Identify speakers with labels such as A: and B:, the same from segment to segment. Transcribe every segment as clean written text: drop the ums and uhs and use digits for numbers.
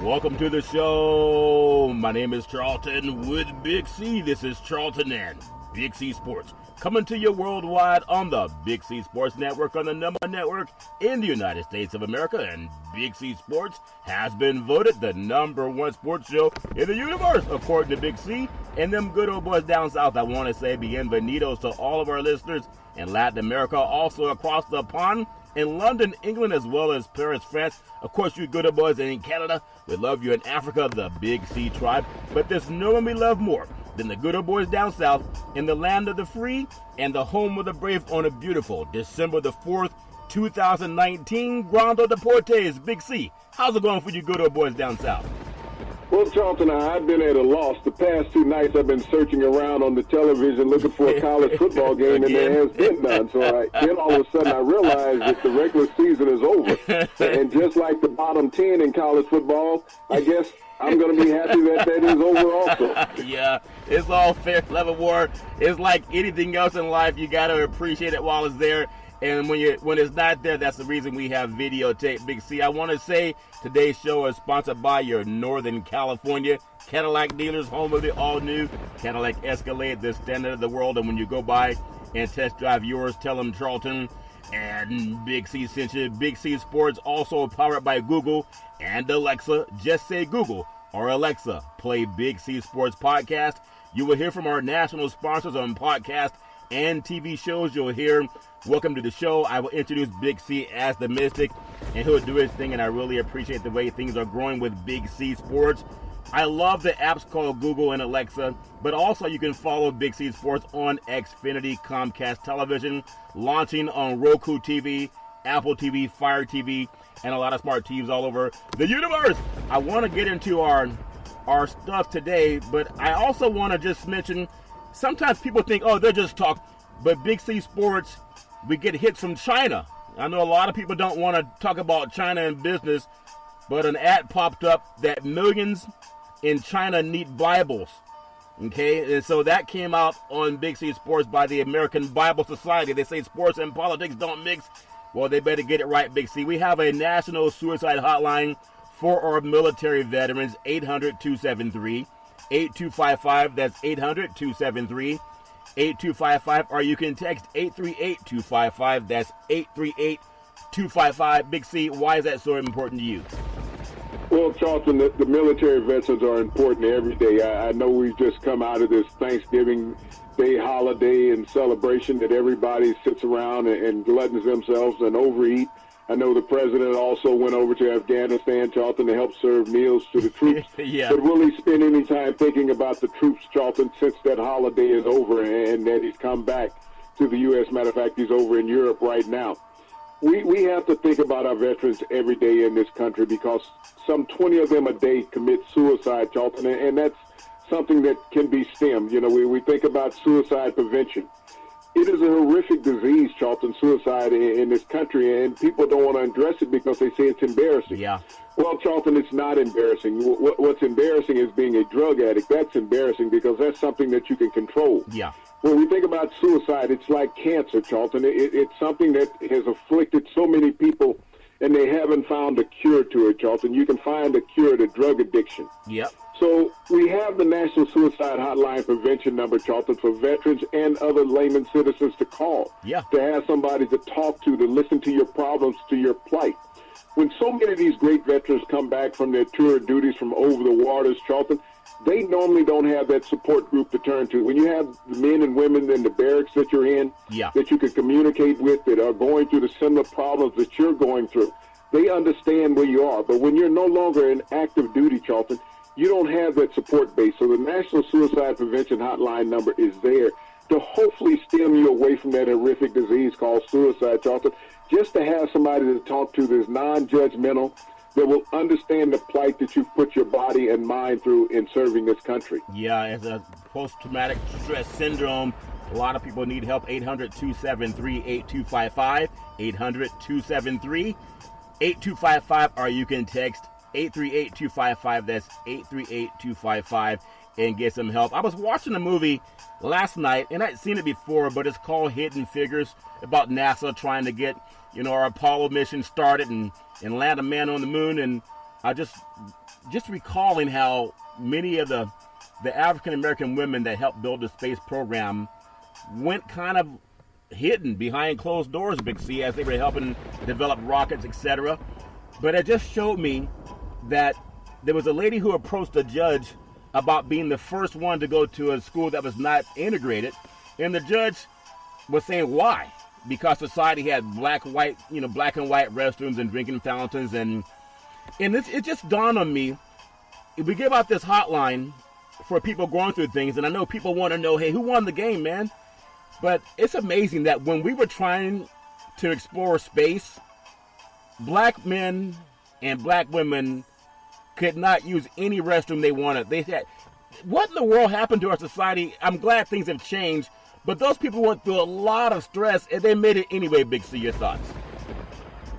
A: Welcome to the show. My name is Charlton with Big C. This is Charlton and Big C Sports. Coming to you worldwide on the Big C Sports Network, on the #1 network in the United States of America. And Big C Sports has been voted the #1 sports show in the universe, according to Big C. And them good old boys down south, I want to say bienvenidos to all of our listeners in Latin America, also across the pond in London, England, as well as Paris, France. Of course, you good old boys in Canada. We love you in Africa, the Big C tribe. But there's no one we love more than the good old boys down south in the land of the free and the home of the brave on a beautiful December the 4th, 2019. Grando Deportes, Big C. How's it going for you good old boys down south?
B: Well, Charlton, I've been at a loss. The past 2 nights I've been searching around on the television looking for a college football game, and there has been none. So then all of a sudden I realized that the regular season is over. And just like the bottom 10 in college football, I guess I'm going to be happy that is over also.
A: Yeah, it's all fair, level war. It's like anything else in life. You got to appreciate it while it's there. And when it's not there, that's the reason we have videotape. Big C, I want to say today's show is sponsored by your Northern California Cadillac dealers, home of the all-new Cadillac Escalade, the standard of the world. And when you go by and test drive yours, tell them Charlton and Big C sent you. Big C Sports, also powered by Google and Alexa. Just say Google or Alexa, play Big C Sports Podcast. You will hear from our national sponsors on podcast and TV shows. You'll hear Welcome to the Show. I will introduce Big C as the Mystic, and he'll do his thing, and I really appreciate the way things are growing with Big C Sports. I love the apps called Google and Alexa, but also you can follow Big C Sports on Xfinity Comcast Television, launching on Roku TV, Apple TV, Fire TV, and a lot of smart TVs all over the universe. I want to get into our stuff today, but I also want to just mention, sometimes people think, oh, they're just talk, but Big C Sports, we get hits from China. I know a lot of people don't want to talk about China in business, but an ad popped up that millions in China need Bibles. Okay, and so that came out on Big C Sports by the American Bible Society. They say sports and politics don't mix. Well, they better get it right, Big C. We have a national suicide hotline for our military veterans, 800-273-8255. That's 800-273-8255. 8255, or you can text 838-255. That's 838-255. Big C, why is that so important to you?
B: Well, Charlton, the military veterans are important every day. I know we've just come out of this Thanksgiving Day holiday and celebration that everybody sits around and gluttons themselves and overeat. I know the president also went over to Afghanistan, Charlton, to help serve meals to the troops.
A: Yeah.
B: But will he spend any time thinking about the troops, Charlton, since that holiday is over and that he's come back to the U.S.? Matter of fact, he's over in Europe right now. We have to think about our veterans every day in this country because some 20 of them a day commit suicide, Charlton, and that's something that can be stemmed. You know, we think about suicide prevention. It is a horrific disease, Charlton, suicide in this country, and people don't want to address it because they say it's embarrassing.
A: Yeah.
B: Well, Charlton, it's not embarrassing. What's embarrassing is being a drug addict. That's embarrassing because that's something that you can control.
A: Yeah.
B: When we think about suicide, it's like cancer, Charlton. It's something that has afflicted so many people, and they haven't found a cure to it, Charlton. You can find a cure to drug addiction.
A: Yep.
B: So we have the National Suicide Hotline prevention number, Charlton, for veterans and other layman citizens to call.
A: Yeah.
B: To have somebody to talk to listen to your problems, to your plight. When so many of these great veterans come back from their tour of duties from over the waters, Charlton, they normally don't have that support group to turn to. When you have the men and women in the barracks that you're in,
A: yeah,
B: that you can communicate with, that are going through the similar problems that you're going through, they understand where you are. But when you're no longer in active duty, Charlton, you don't have that support base. So the National Suicide Prevention Hotline number is there to hopefully stem you away from that horrific disease called suicide, Charlton, just to have somebody to talk to that's non-judgmental, that will understand the plight that you've put your body and mind through in serving this country.
A: Yeah, it's a post-traumatic stress syndrome. A lot of people need help. 800-273-8255. 800-273-8255, or you can text 838-255. That's 838-255, and get some help. I was watching a movie last night, and I'd seen it before, but it's called Hidden Figures, about NASA trying to get, our Apollo mission started and land a man on the moon. And I just just recalling how many of the African-American women that helped build the space program went kind of hidden behind closed doors, Big C, as they were helping develop rockets, etc. But it just showed me that there was a lady who approached a judge about being the first one to go to a school that was not integrated, and the judge was saying why? Because society had black and white restrooms and drinking fountains, and it just dawned on me. We give out this hotline for people going through things, and I know people want to know, hey, who won the game, man? But it's amazing that when we were trying to explore space, black men and black women could not use any restroom they wanted. They had, what in the world happened to our society? I'm glad things have changed, but those people went through a lot of stress, and they made it anyway. Big C, your thoughts?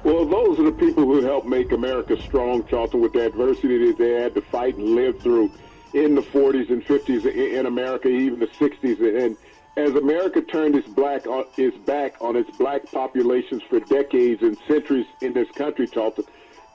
B: Well, those are the people who helped make America strong, Charlton, with the adversity that they had to fight and live through in the 40s and 50s in America, even the 60s. And as America turned its back on its black populations for decades and centuries in this country, Charlton,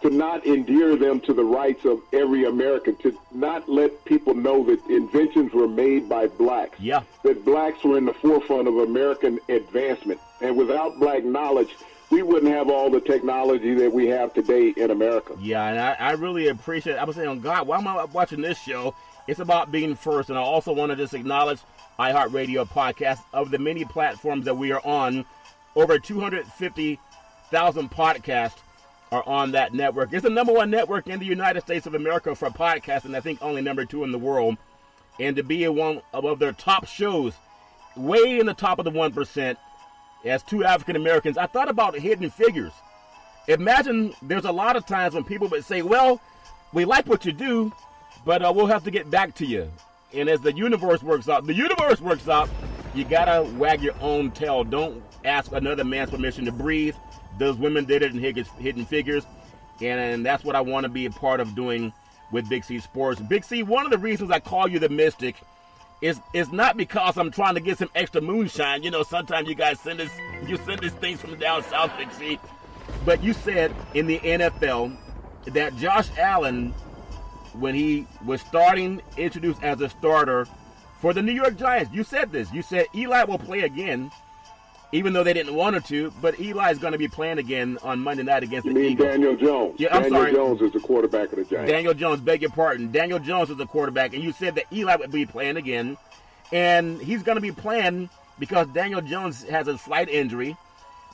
B: to not endear them to the rights of every American, to not let people know that inventions were made by blacks, that blacks were in the forefront of American advancement. And without black knowledge, we wouldn't have all the technology that we have today in America.
A: Yeah, and I really appreciate it. I was saying, God, why am I watching this show? It's about being first. And I also want to just acknowledge iHeartRadio podcast. Of the many platforms that we are on, over 250,000 podcasts are on that network. It's the number one network in the United States of America for podcasting. I think only number 2 in the world. And to be one of their top shows, way in the top of the 1%, as 2 African Americans, I thought about Hidden Figures. Imagine there's a lot of times when people would say, well, we like what you do, but we'll have to get back to you. And as the universe works out, you gotta wag your own tail. Don't ask another man's permission to breathe. Those women did it in Hidden Figures, and that's what I want to be a part of doing with Big C Sports. Big C, one of the reasons I call you the Mystic is not because I'm trying to get some extra moonshine. You know, sometimes you guys send us things from down south, Big C. But you said in the NFL that Josh Allen, when he was introduced as a starter for the New York Giants, you said this. You said Eli will play again, even though they didn't want him to, but Eli's going to be playing again on Monday night against the Eagles.
B: Daniel Jones.
A: Yeah, I'm sorry.
B: Daniel Jones is the quarterback of the Giants.
A: Daniel Jones, beg your pardon. Daniel Jones is the quarterback, and you said that Eli would be playing again, and he's going to be playing because Daniel Jones has a slight injury,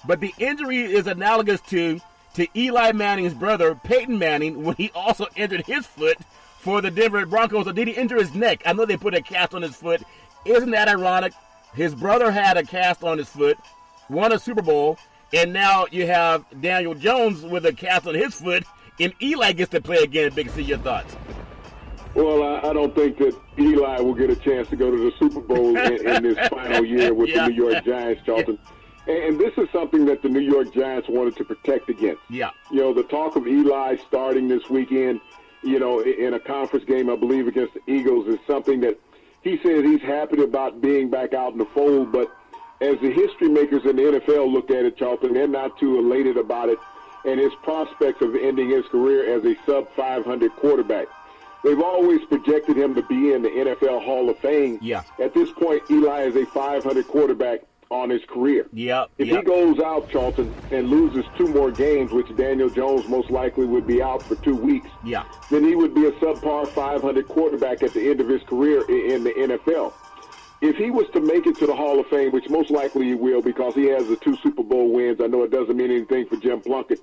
A: but the injury is analogous to Eli Manning's brother, Peyton Manning, when he also injured his foot for the Denver Broncos. Or did he injure his neck? I know they put a cast on his foot. Isn't that ironic? His brother had a cast on his foot, won a Super Bowl, and now you have Daniel Jones with a cast on his foot, and Eli gets to play again. Big C, your thoughts?
B: Well, I don't think that Eli will get a chance to go to the Super Bowl in this final year with the New York Giants, Charlton. And this is something that the New York Giants wanted to protect against.
A: Yeah.
B: You know, the talk of Eli starting this weekend, you know, in a conference game, I believe, against the Eagles is something that he says he's happy about being back out in the fold. But as the history makers in the NFL look at it, Charlton, they're not too elated about it and his prospects of ending his career as a sub-500 quarterback. They've always projected him to be in the NFL Hall of Fame.
A: Yeah.
B: At this point, Eli is a 500 quarterback on his career. If he goes out, Charlton, and loses 2 more games, which Daniel Jones most likely would be out for 2 weeks, then he would be a subpar 500 quarterback at the end of his career in the NFL. If he was to make it to the Hall of Fame, which most likely he will because he has the 2 Super Bowl wins, I know it doesn't mean anything for Jim Plunkett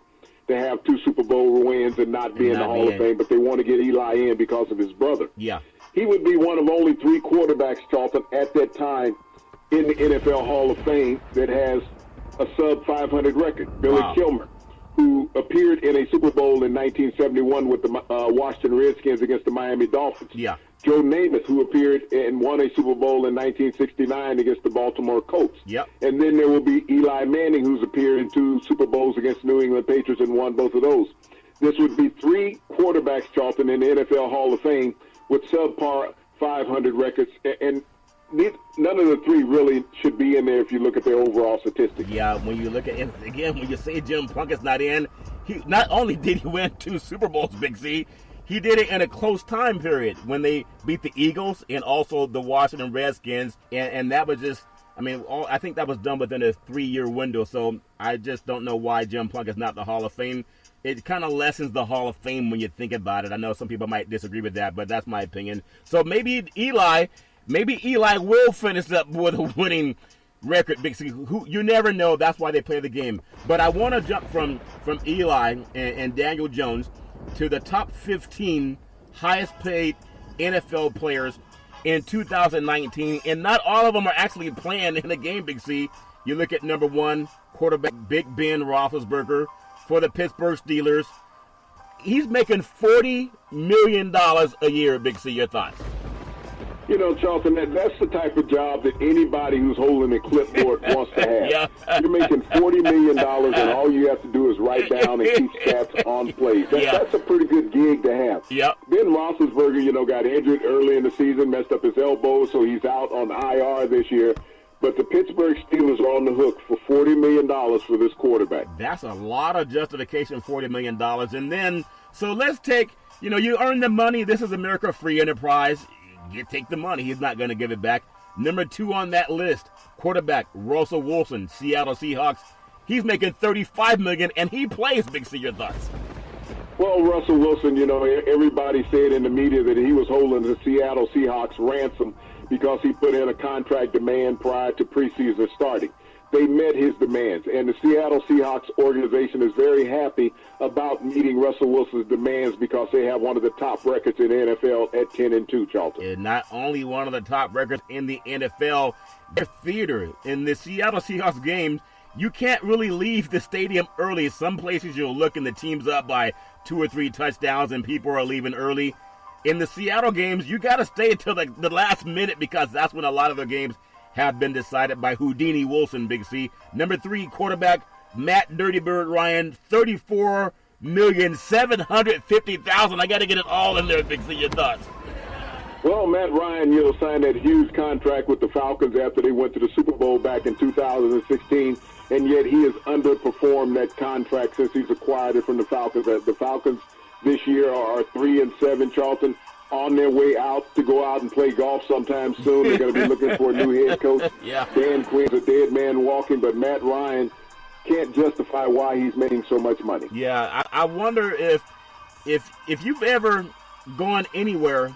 B: to have 2 Super Bowl wins and not be in the Hall of Fame, but they want to get Eli in because of his brother. He would be one of only 3 quarterbacks, Charlton, at that time in the NFL Hall of Fame that has a sub-500 record. Billy Kilmer, who appeared in a Super Bowl in 1971 with the Washington Redskins against the Miami Dolphins. Joe Namath, who appeared and won a Super Bowl in 1969 against the Baltimore Colts. And then there will be Eli Manning, who's appeared in 2 Super Bowls against New England Patriots and won both of those. This would be 3 quarterbacks, Charlton, in the NFL Hall of Fame with subpar 500 records, and none of the 3 really should be in there if you look at their overall statistics.
A: When you look at it, again, when you say Jim Plunkett's not in, he not only did he win 2 Super Bowls, Big C, he did it in a close time period when they beat the Eagles and also the Washington Redskins, and that was just, I think that was done within a 3-year window, so I just don't know why Jim Plunkett is not the Hall of Fame. It kind of lessens the Hall of Fame when you think about it. I know some people might disagree with that, but that's my opinion. So maybe Eli will finish up with a winning record, Big C. You never know. That's why they play the game. But I want to jump from Eli and Daniel Jones to the top 15 highest paid NFL players in 2019, and not all of them are actually playing in the game, Big C. You look at number 1, quarterback Big Ben Roethlisberger for the Pittsburgh Steelers. He's making $40 million a year, Big C. Your thoughts?
B: You know, Charlton, that's the type of job that anybody who's holding a clipboard wants to have.
A: Yeah.
B: You're making $40 million, and all you have to do is write down and keep stats on plays. That's a pretty good gig to have.
A: Yep.
B: Ben Roethlisberger, got injured early in the season, messed up his elbow, so he's out on IR this year. But the Pittsburgh Steelers are on the hook for $40 million for this quarterback.
A: That's a lot of justification, $40 million. And then, so let's take, you earn the money. This is America Free Enterprise. You take the money. He's not going to give it back. Number 2 on that list, quarterback Russell Wilson, Seattle Seahawks. He's making $35 million, and he plays. Big C, your thoughts?
B: Well, Russell Wilson, everybody said in the media that he was holding the Seattle Seahawks ransom because he put in a contract demand prior to preseason starting. They met his demands, and the Seattle Seahawks organization is very happy about meeting Russell Wilson's demands because they have one of the top records in the NFL at 10-2, Charlton.
A: And not only one of the top records in the NFL, their theater in the Seattle Seahawks games, you can't really leave the stadium early. Some places you'll look and the team's up by 2 or 3 touchdowns and people are leaving early. In the Seattle games, you got to stay until the last minute because that's when a lot of the games have been decided by Houdini Wilson, Big C. Number 3, quarterback Matt Dirty Bird Ryan, $34,750,000. I got to get it all in there, Big C. Your thoughts?
B: Well, Matt Ryan, signed that huge contract with the Falcons after they went to the Super Bowl back in 2016, and yet he has underperformed that contract since he's acquired it from the Falcons. The Falcons this year are 3-7, Charlton, on their way out to go out and play golf sometime soon. They're going to be looking for a new head coach.
A: Yeah.
B: Dan Quinn's a dead man walking, but Matt Ryan can't justify why he's making so much money.
A: Yeah, I wonder if you've ever gone anywhere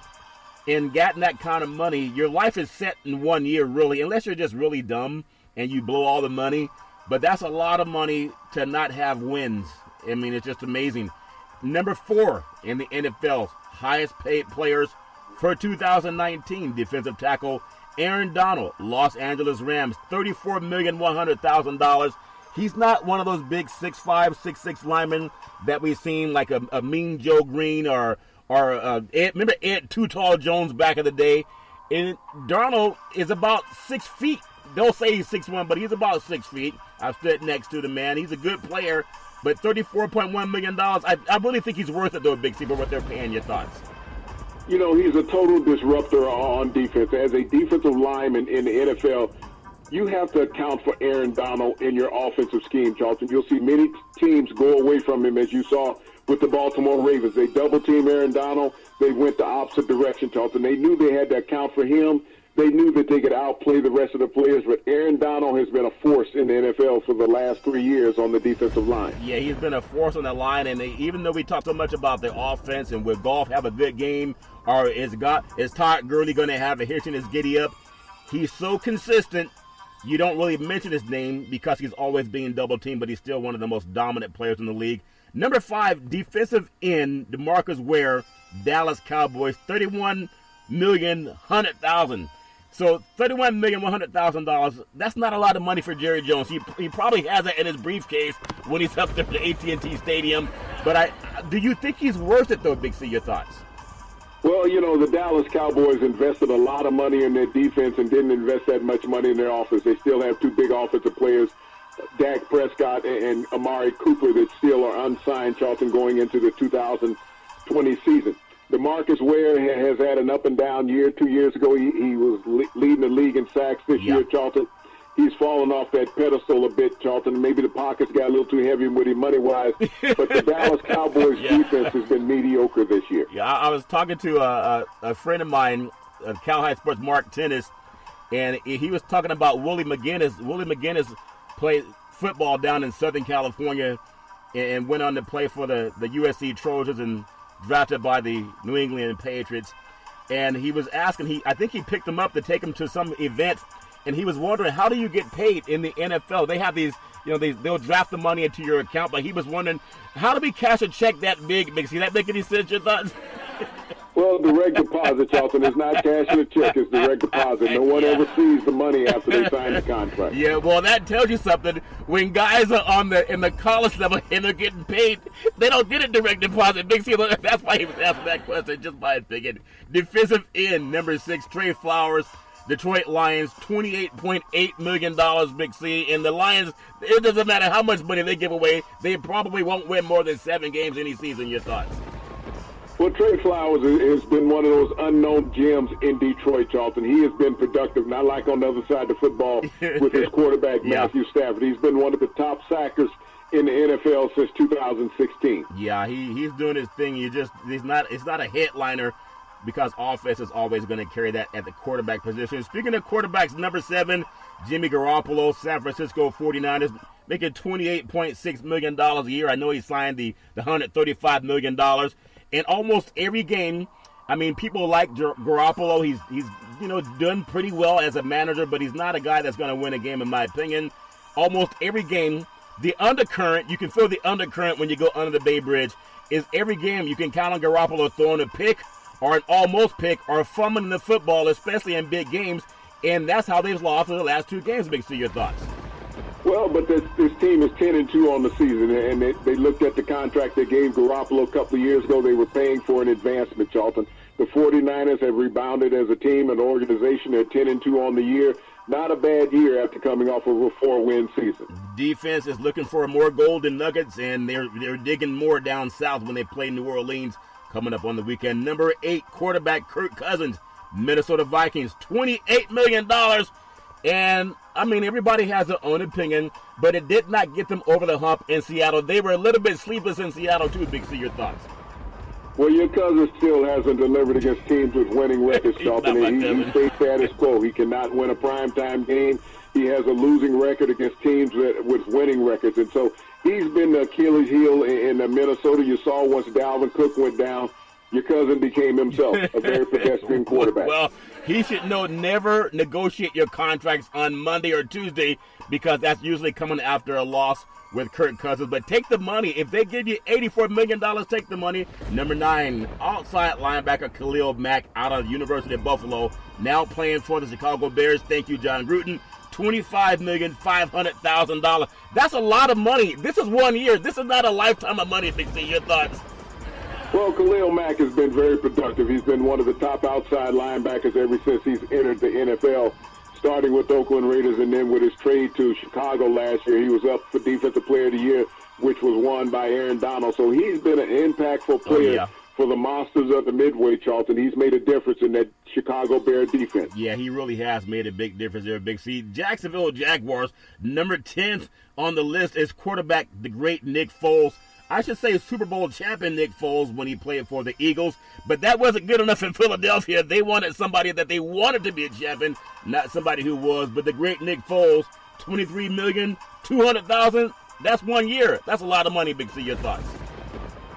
A: and gotten that kind of money, your life is set in 1 year, really, unless you're just really dumb and you blow all the money. But that's a lot of money to not have wins. It's just amazing. Number 4 in the NFL's highest paid players for 2019, defensive tackle Aaron Donald, Los Angeles Rams, $34,100,000. He's not one of those big 6'5", 6'6" linemen that we've seen like a Mean Joe Green or remember Ed Too Tall Jones back in the day. And Donald is about 6 feet. They'll say he's 6'1", but he's about 6 feet. I've stood next to the man. He's a good player. But $34.1 million, I really think he's worth it, though, Big C, for what they're paying. Your thoughts?
B: He's a total disruptor on defense. As a defensive lineman in the NFL, you have to account for Aaron Donald in your offensive scheme, Charlton. You'll see many teams go away from him, as you saw with the Baltimore Ravens. They double-team Aaron Donald. They went the opposite direction, Charlton. They knew they had to account for him. They knew that they could outplay the rest of the players, but Aaron Donald has been a force in the NFL for the last 3 years on the defensive line.
A: Yeah, he's been a force on the line, and even though we talk so much about the offense and will Goff have a good game, or is Todd Gurley going to have a hitch in his giddy-up, he's so consistent, you don't really mention his name because he's always being double-teamed, but he's still one of the most dominant players in the league. Number 5, defensive end, DeMarcus Ware, Dallas Cowboys, $31,100,000. So $31,100,000, that's not a lot of money for Jerry Jones. He probably has it in his briefcase when he's up there at the AT&T Stadium. But do you think he's worth it, though, Big C? Your thoughts?
B: Well, the Dallas Cowboys invested a lot of money in their defense and didn't invest that much money in their offense. They still have 2 big offensive players, Dak Prescott and Amari Cooper, that still are unsigned, Charlton, going into the 2020 season. DeMarcus Ware has had an up-and-down year. 2 years ago, he was leading the league in sacks. This year, Charlton, he's fallen off that pedestal a bit, Charlton. Maybe the pockets got a little too heavy with him money-wise, but the Dallas Cowboys defense has been mediocre this year.
A: Yeah, I was talking to a friend of mine, Cal High Sports, Mark Tennis, and he was talking about Willie McGinnis. Willie McGinnis played football down in Southern California and went on to play for the USC Trojans and drafted by the New England Patriots. And he was asking, I think he picked him up to take him to some event, and he was wondering, how do you get paid in the NFL? They have these, they'll draft the money into your account, but he was wondering, how do we cash a check that big? See, that make any sense, your thoughts?
B: Well, direct deposit, Charlton, is not cashing a check. It's direct deposit. No one ever sees the money after they sign the contract.
A: Yeah, well, that tells you something. When guys are in the college level and they're getting paid, they don't get a direct deposit. Big C, that's why he was asking that question, just my opinion. Defensive end, number 6, Trey Flowers, Detroit Lions, $28.8 million, Big C. And the Lions, it doesn't matter how much money they give away, they probably won't win more than 7 games any season. Your thoughts?
B: Well, Trey Flowers has been one of those unknown gems in Detroit, Charlton. He has been productive, not like on the other side of football with his quarterback, Matthew Stafford. He's been one of the top sackers in the NFL since 2016.
A: Yeah, he's doing his thing. It's not a headliner because offense is always going to carry that at the quarterback position. Speaking of quarterbacks, number 7, Jimmy Garoppolo, San Francisco 49ers, making $28.6 million a year. I know he signed the $135 million. In almost every game, I mean, people like Garoppolo. He's done pretty well as a manager, but he's not a guy that's going to win a game, in my opinion. Almost every game, the undercurrent, you can feel the undercurrent when you go under the Bay Bridge, is every game you can count on Garoppolo throwing a pick or an almost pick or fumbling the football, especially in big games, and that's how they've lost in the last 2 games. Big C, your thoughts?
B: Well, but this team is 10-2 on the season, and they looked at the contract they gave Garoppolo a couple of years ago. They were paying for an advancement, Charlton. The 49ers have rebounded as a team, an organization. They're 10-2 on the year. Not a bad year after coming off of a 4-win season.
A: Defense is looking for more golden nuggets, and they're digging more down south when they play New Orleans coming up on the weekend. Number 8, quarterback Kirk Cousins, Minnesota Vikings, $28 million. And, I mean, everybody has their own opinion, but it did not get them over the hump in Seattle. They were a little bit sleepless in Seattle, too, Big C. Your thoughts?
B: Well, your cousin still hasn't delivered against teams with winning records, Charlton. He stays status quo. He cannot win a primetime game. He has a losing record against teams with winning records. And so he's been the Achilles heel in Minnesota. You saw once Dalvin Cook went down, your cousin became himself a very pedestrian quarterback.
A: Well, he should know never negotiate your contracts on Monday or Tuesday because that's usually coming after a loss with Kirk Cousins. But take the money. If they give you $84 million, take the money. Number 9, outside linebacker Khalil Mack out of the University of Buffalo, now playing for the Chicago Bears. Thank you, John Gruden. $25,500,000. That's a lot of money. This is 1 year. This is not a lifetime of money, Big C. Your thoughts?
B: Well, Khalil Mack has been very productive. He's been one of the top outside linebackers ever since he's entered the NFL, starting with Oakland Raiders and then with his trade to Chicago last year. He was up for Defensive Player of the Year, which was won by Aaron Donald. So he's been an impactful player for the Monsters of the Midway, Charlton. He's made a difference in that Chicago Bear defense.
A: Yeah, he really has made a big difference there, Big C. Jacksonville Jaguars, number 10th on the list is quarterback, the great Nick Foles. I should say Super Bowl champion Nick Foles when he played for the Eagles, but that wasn't good enough in Philadelphia. They wanted somebody that they wanted to be a champion, not somebody who was. But the great Nick Foles, $23,200,000, that's 1 year. That's a lot of money, Big C. Your thoughts?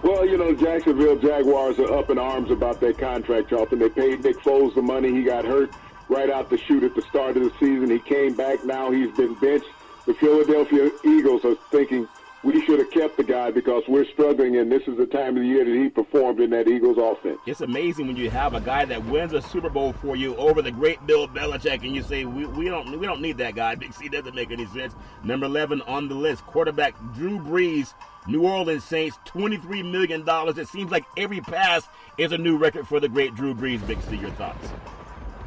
B: Well, Jacksonville Jaguars are up in arms about that contract, Charlton. They paid Nick Foles the money. He got hurt right out the chute at the start of the season. He came back. Now he's been benched. The Philadelphia Eagles are thinking, we should have kept the guy because we're struggling, and this is the time of the year that he performed in that Eagles offense.
A: It's amazing when you have a guy that wins a Super Bowl for you over the great Bill Belichick, and you say, we don't need that guy. Big C doesn't make any sense. Number 11 on the list, quarterback Drew Brees, New Orleans Saints, $23 million. It seems like every pass is a new record for the great Drew Brees. Big C, your thoughts?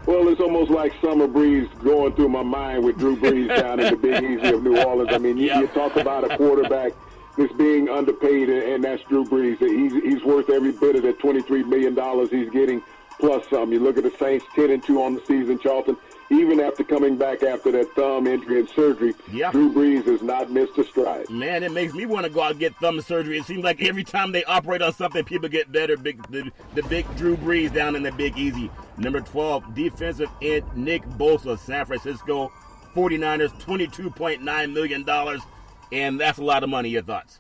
B: Well, it's almost like summer breeze going through my mind with Drew Brees down in the Big Easy of New Orleans. I mean, you talk about a quarterback that's being underpaid, and that's Drew Brees. He's worth every bit of that $23 million he's getting, plus some. You look at the Saints, 10-2 on the season, Charlton. even after coming back after that thumb injury and surgery, Drew Brees has not missed a stride.
A: Man, it makes me want to go out and get thumb surgery. It seems like every time they operate on something, people get better. The big Drew Brees down in the Big Easy. Number 12, defensive end Nick Bosa, San Francisco 49ers, $22.9 million. And that's a lot of money. Your thoughts?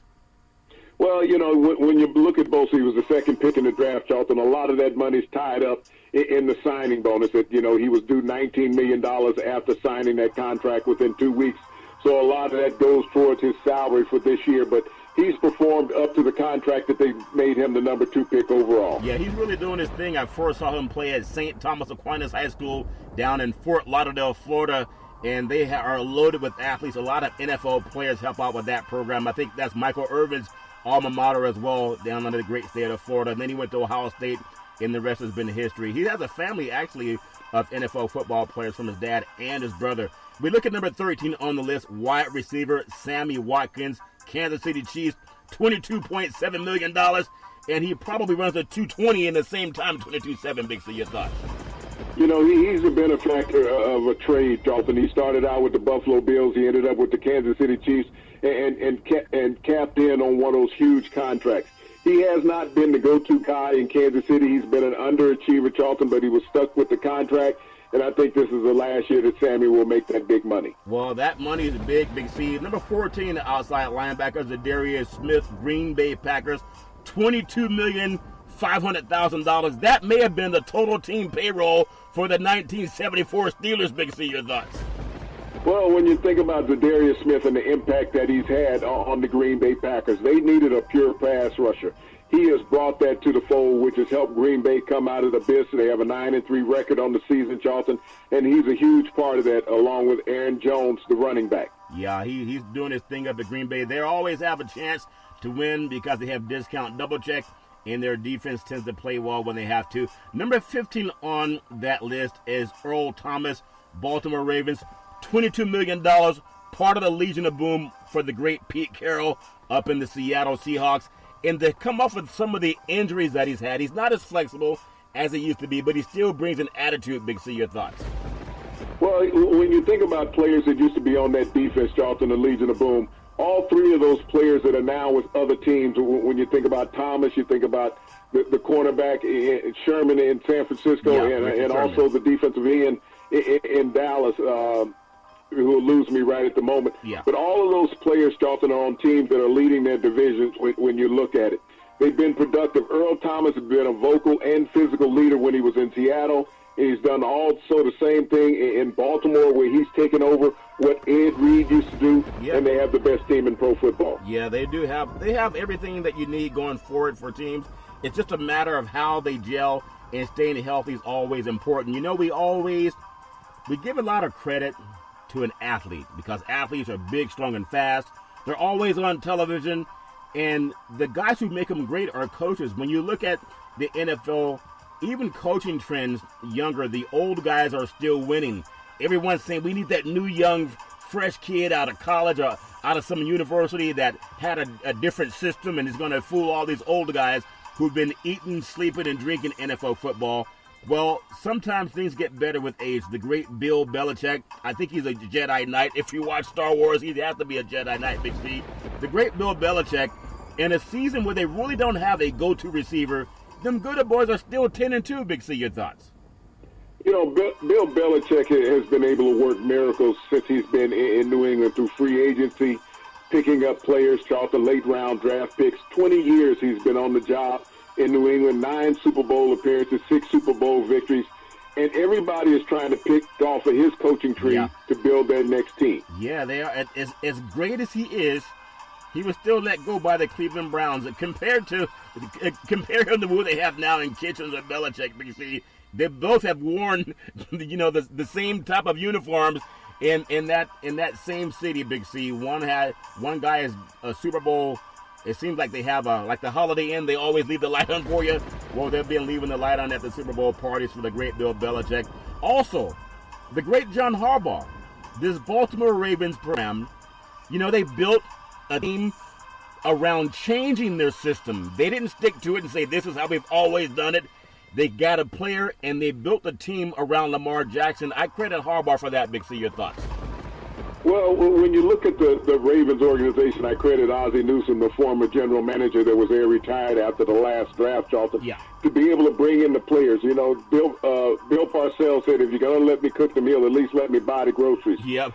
B: Well, you know, when you look at Bosa, he was the second pick in the draft, Charlton. A lot of that money's tied up in the signing bonus. That, you know, he was due $19 million after signing that contract within 2 weeks. So a lot of that goes towards his salary for this year. But he's performed up to the contract that they made him the number 2 pick overall.
A: Yeah, he's really doing his thing. I first saw him play at St. Thomas Aquinas High School down in Fort Lauderdale, Florida. And they are loaded with athletes. A lot of NFL players help out with that program. I think that's Michael Irvin's alma mater as well, down under the great state of Florida. And then he went to Ohio State, and the rest has been history. He has a family, actually, of NFL football players from his dad and his brother. We look at number 13 on the list, wide receiver Sammy Watkins, Kansas City Chiefs, $22.7 million. And he probably runs a 220 in the same time, 22.7, Big C. Your thoughts?
B: You know, he's a benefactor of a trade, Charlton. He started out with the Buffalo Bills. He ended up with the Kansas City Chiefs and capped in on one of those huge contracts. He has not been the go-to guy in Kansas City. He's been an underachiever, Charlton, but he was stuck with the contract. And I think this is the last year that Sammy will make that big money.
A: Well, that money is big, Big C. Number 14, the outside linebackers, the Darius Smith, Green Bay Packers, $22,500,000. That may have been the total team payroll for the 1974 Steelers, Big C. Your thoughts?
B: Well, when you think about Darius Smith and the impact that he's had on the Green Bay Packers, they needed a pure pass rusher. He has brought that to the fold, which has helped Green Bay come out of the abyss. They have a 9-3 record on the season, Charlton, and he's a huge part of that, along with Aaron Jones, the running back.
A: Yeah, he's doing his thing up at Green Bay. They always have a chance to win because they have discount double check, and their defense tends to play well when they have to. Number 15 on that list is Earl Thomas, Baltimore Ravens, $22 million, part of the Legion of Boom for the great Pete Carroll up in the Seattle Seahawks. And to come up with some of the injuries that he's had, he's not as flexible as he used to be, but he still brings an attitude, Big C. Your thoughts?
B: Well, when you think about players that used to be on that defense, Charlton, the Legion of Boom, all three of those players that are now with other teams, when you think about Thomas, you think about the cornerback Sherman in San Francisco, and also the defensive end in Dallas, who will lose me right at the moment.
A: Yeah.
B: But all of those players, Charlton, are on teams that are leading their divisions when you look at it. They've been productive. Earl Thomas has been a vocal and physical leader when he was in Seattle. And he's done also the same thing in Baltimore, where he's taken over what Ed Reed used to do, and they have the best team in pro football.
A: Yeah, they do have. They have everything that you need going forward for teams. It's just a matter of how they gel, and staying healthy is always important. You know, we give a lot of credit to an athlete because athletes are big, strong, and fast. They're always on television, and the guys who make them great are coaches. When you look at the NFL, even coaching trends younger, the old guys are still winning. Everyone's saying we need that new, young, fresh kid out of college or out of some university that had a different system and is going to fool all these old guys who've been eating, sleeping, and drinking NFL football. Well, sometimes things get better with age. The great Bill Belichick, I think he's a Jedi Knight. If you watch Star Wars, he has to be a Jedi Knight, Big C. The great Bill Belichick, in a season where they really don't have a go-to receiver, them good boys are still 10-2, Big C. Your thoughts?
B: You know, Bill Belichick has been able to work miracles since he's been in New England through free agency, picking up players, Charlton, late-round draft picks. 20 years he's been on the job in New England, 9 Super Bowl appearances, 6 Super Bowl victories, and everybody is trying to pick off of his coaching tree to build their next team.
A: Yeah, they are. As great as he is, he was still let go by the Cleveland Browns. Compare him to who they have now in Kitchens and Belichick, Big C. They both have worn, the same type of uniforms in that same city, Big C. One guy is a Super Bowl. It seems like they have like the Holiday Inn. They always leave the light on for you. Well, they've been leaving the light on at the Super Bowl parties for the great Bill Belichick. Also, the great John Harbaugh. This Baltimore Ravens program, they built a team around changing their system. They didn't stick to it and say, this is how we've always done it. They got a player, and they built a team around Lamar Jackson. I credit Harbaugh for that, Big C. Your thoughts?
B: Well, when you look at the Ravens organization, I credit Ozzie Newsome, the former general manager that was there, retired after the last draft, Charlton, to be able to bring in the players. You know, Bill Parcells said, if you're going to let me cook the meal, at least let me buy the groceries.
A: Yep.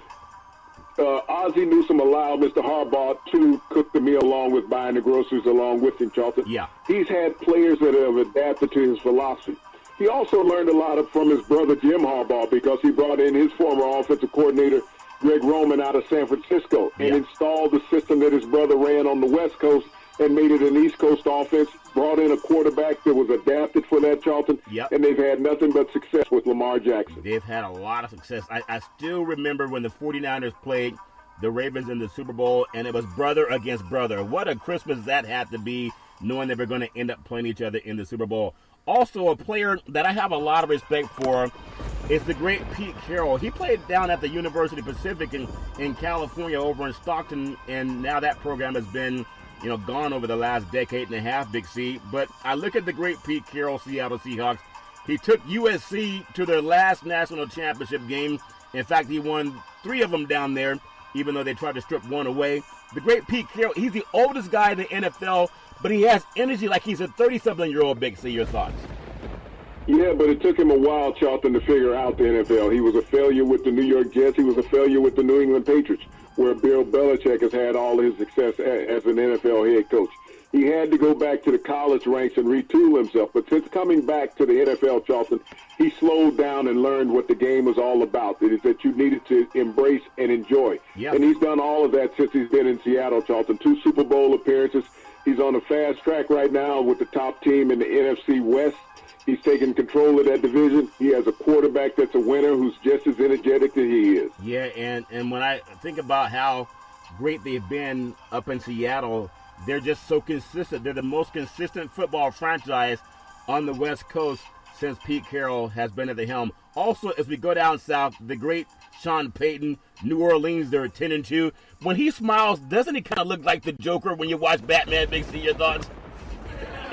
B: Ozzie Newsome allowed Mr. Harbaugh to cook the meal along with buying the groceries along with him, Charlton.
A: Yeah.
B: He's had players that have adapted to his philosophy. He also learned a lot from his brother Jim Harbaugh because he brought in his former offensive coordinator, Greg Roman, out of San Francisco, and installed the system that his brother ran on the West Coast and made it an East Coast offense, brought in a quarterback that was adapted for that, Charlton, and they've had nothing but success with Lamar Jackson.
A: They've had a lot of success. I still remember when the 49ers played the Ravens in the Super Bowl, and it was brother against brother. What a Christmas that had to be, knowing they were going to end up playing each other in the Super Bowl. Also, a player that I have a lot of respect for is the great Pete Carroll. He played down at the University Pacific in California over in Stockton, and now that program has been, gone over the last decade and a half, Big C. But I look at the great Pete Carroll, Seattle Seahawks. He took USC to their last national championship game. In fact, he won 3 of them down there, even though they tried to strip one away. The great Pete Carroll, he's the oldest guy in the NFL, but he has energy like he's a 30-something-year-old, Big C. Your thoughts?
B: Yeah, but it took him a while, Charlton, to figure out the NFL. He was a failure with the New York Jets. He was a failure with the New England Patriots, where Bill Belichick has had all his success as an NFL head coach. He had to go back to the college ranks and retool himself. But since coming back to the NFL, Charlton, he slowed down and learned what the game was all about. It is that you needed to embrace and enjoy. Yep. And he's done all of that since he's been in Seattle, Charlton. 2 Super Bowl appearances. He's on a fast track right now with the top team in the NFC West. He's taking control of that division. He has a quarterback that's a winner who's just as energetic as he is.
A: Yeah, and when I think about how great they've been up in Seattle, they're just so consistent. They're the most consistent football franchise on the West Coast since Pete Carroll has been at the helm. Also, as we go down south, the great Sean Payton, New Orleans, they're 10-2. When he smiles, doesn't he kind of look like the Joker when you watch Batman? Big C, your thoughts?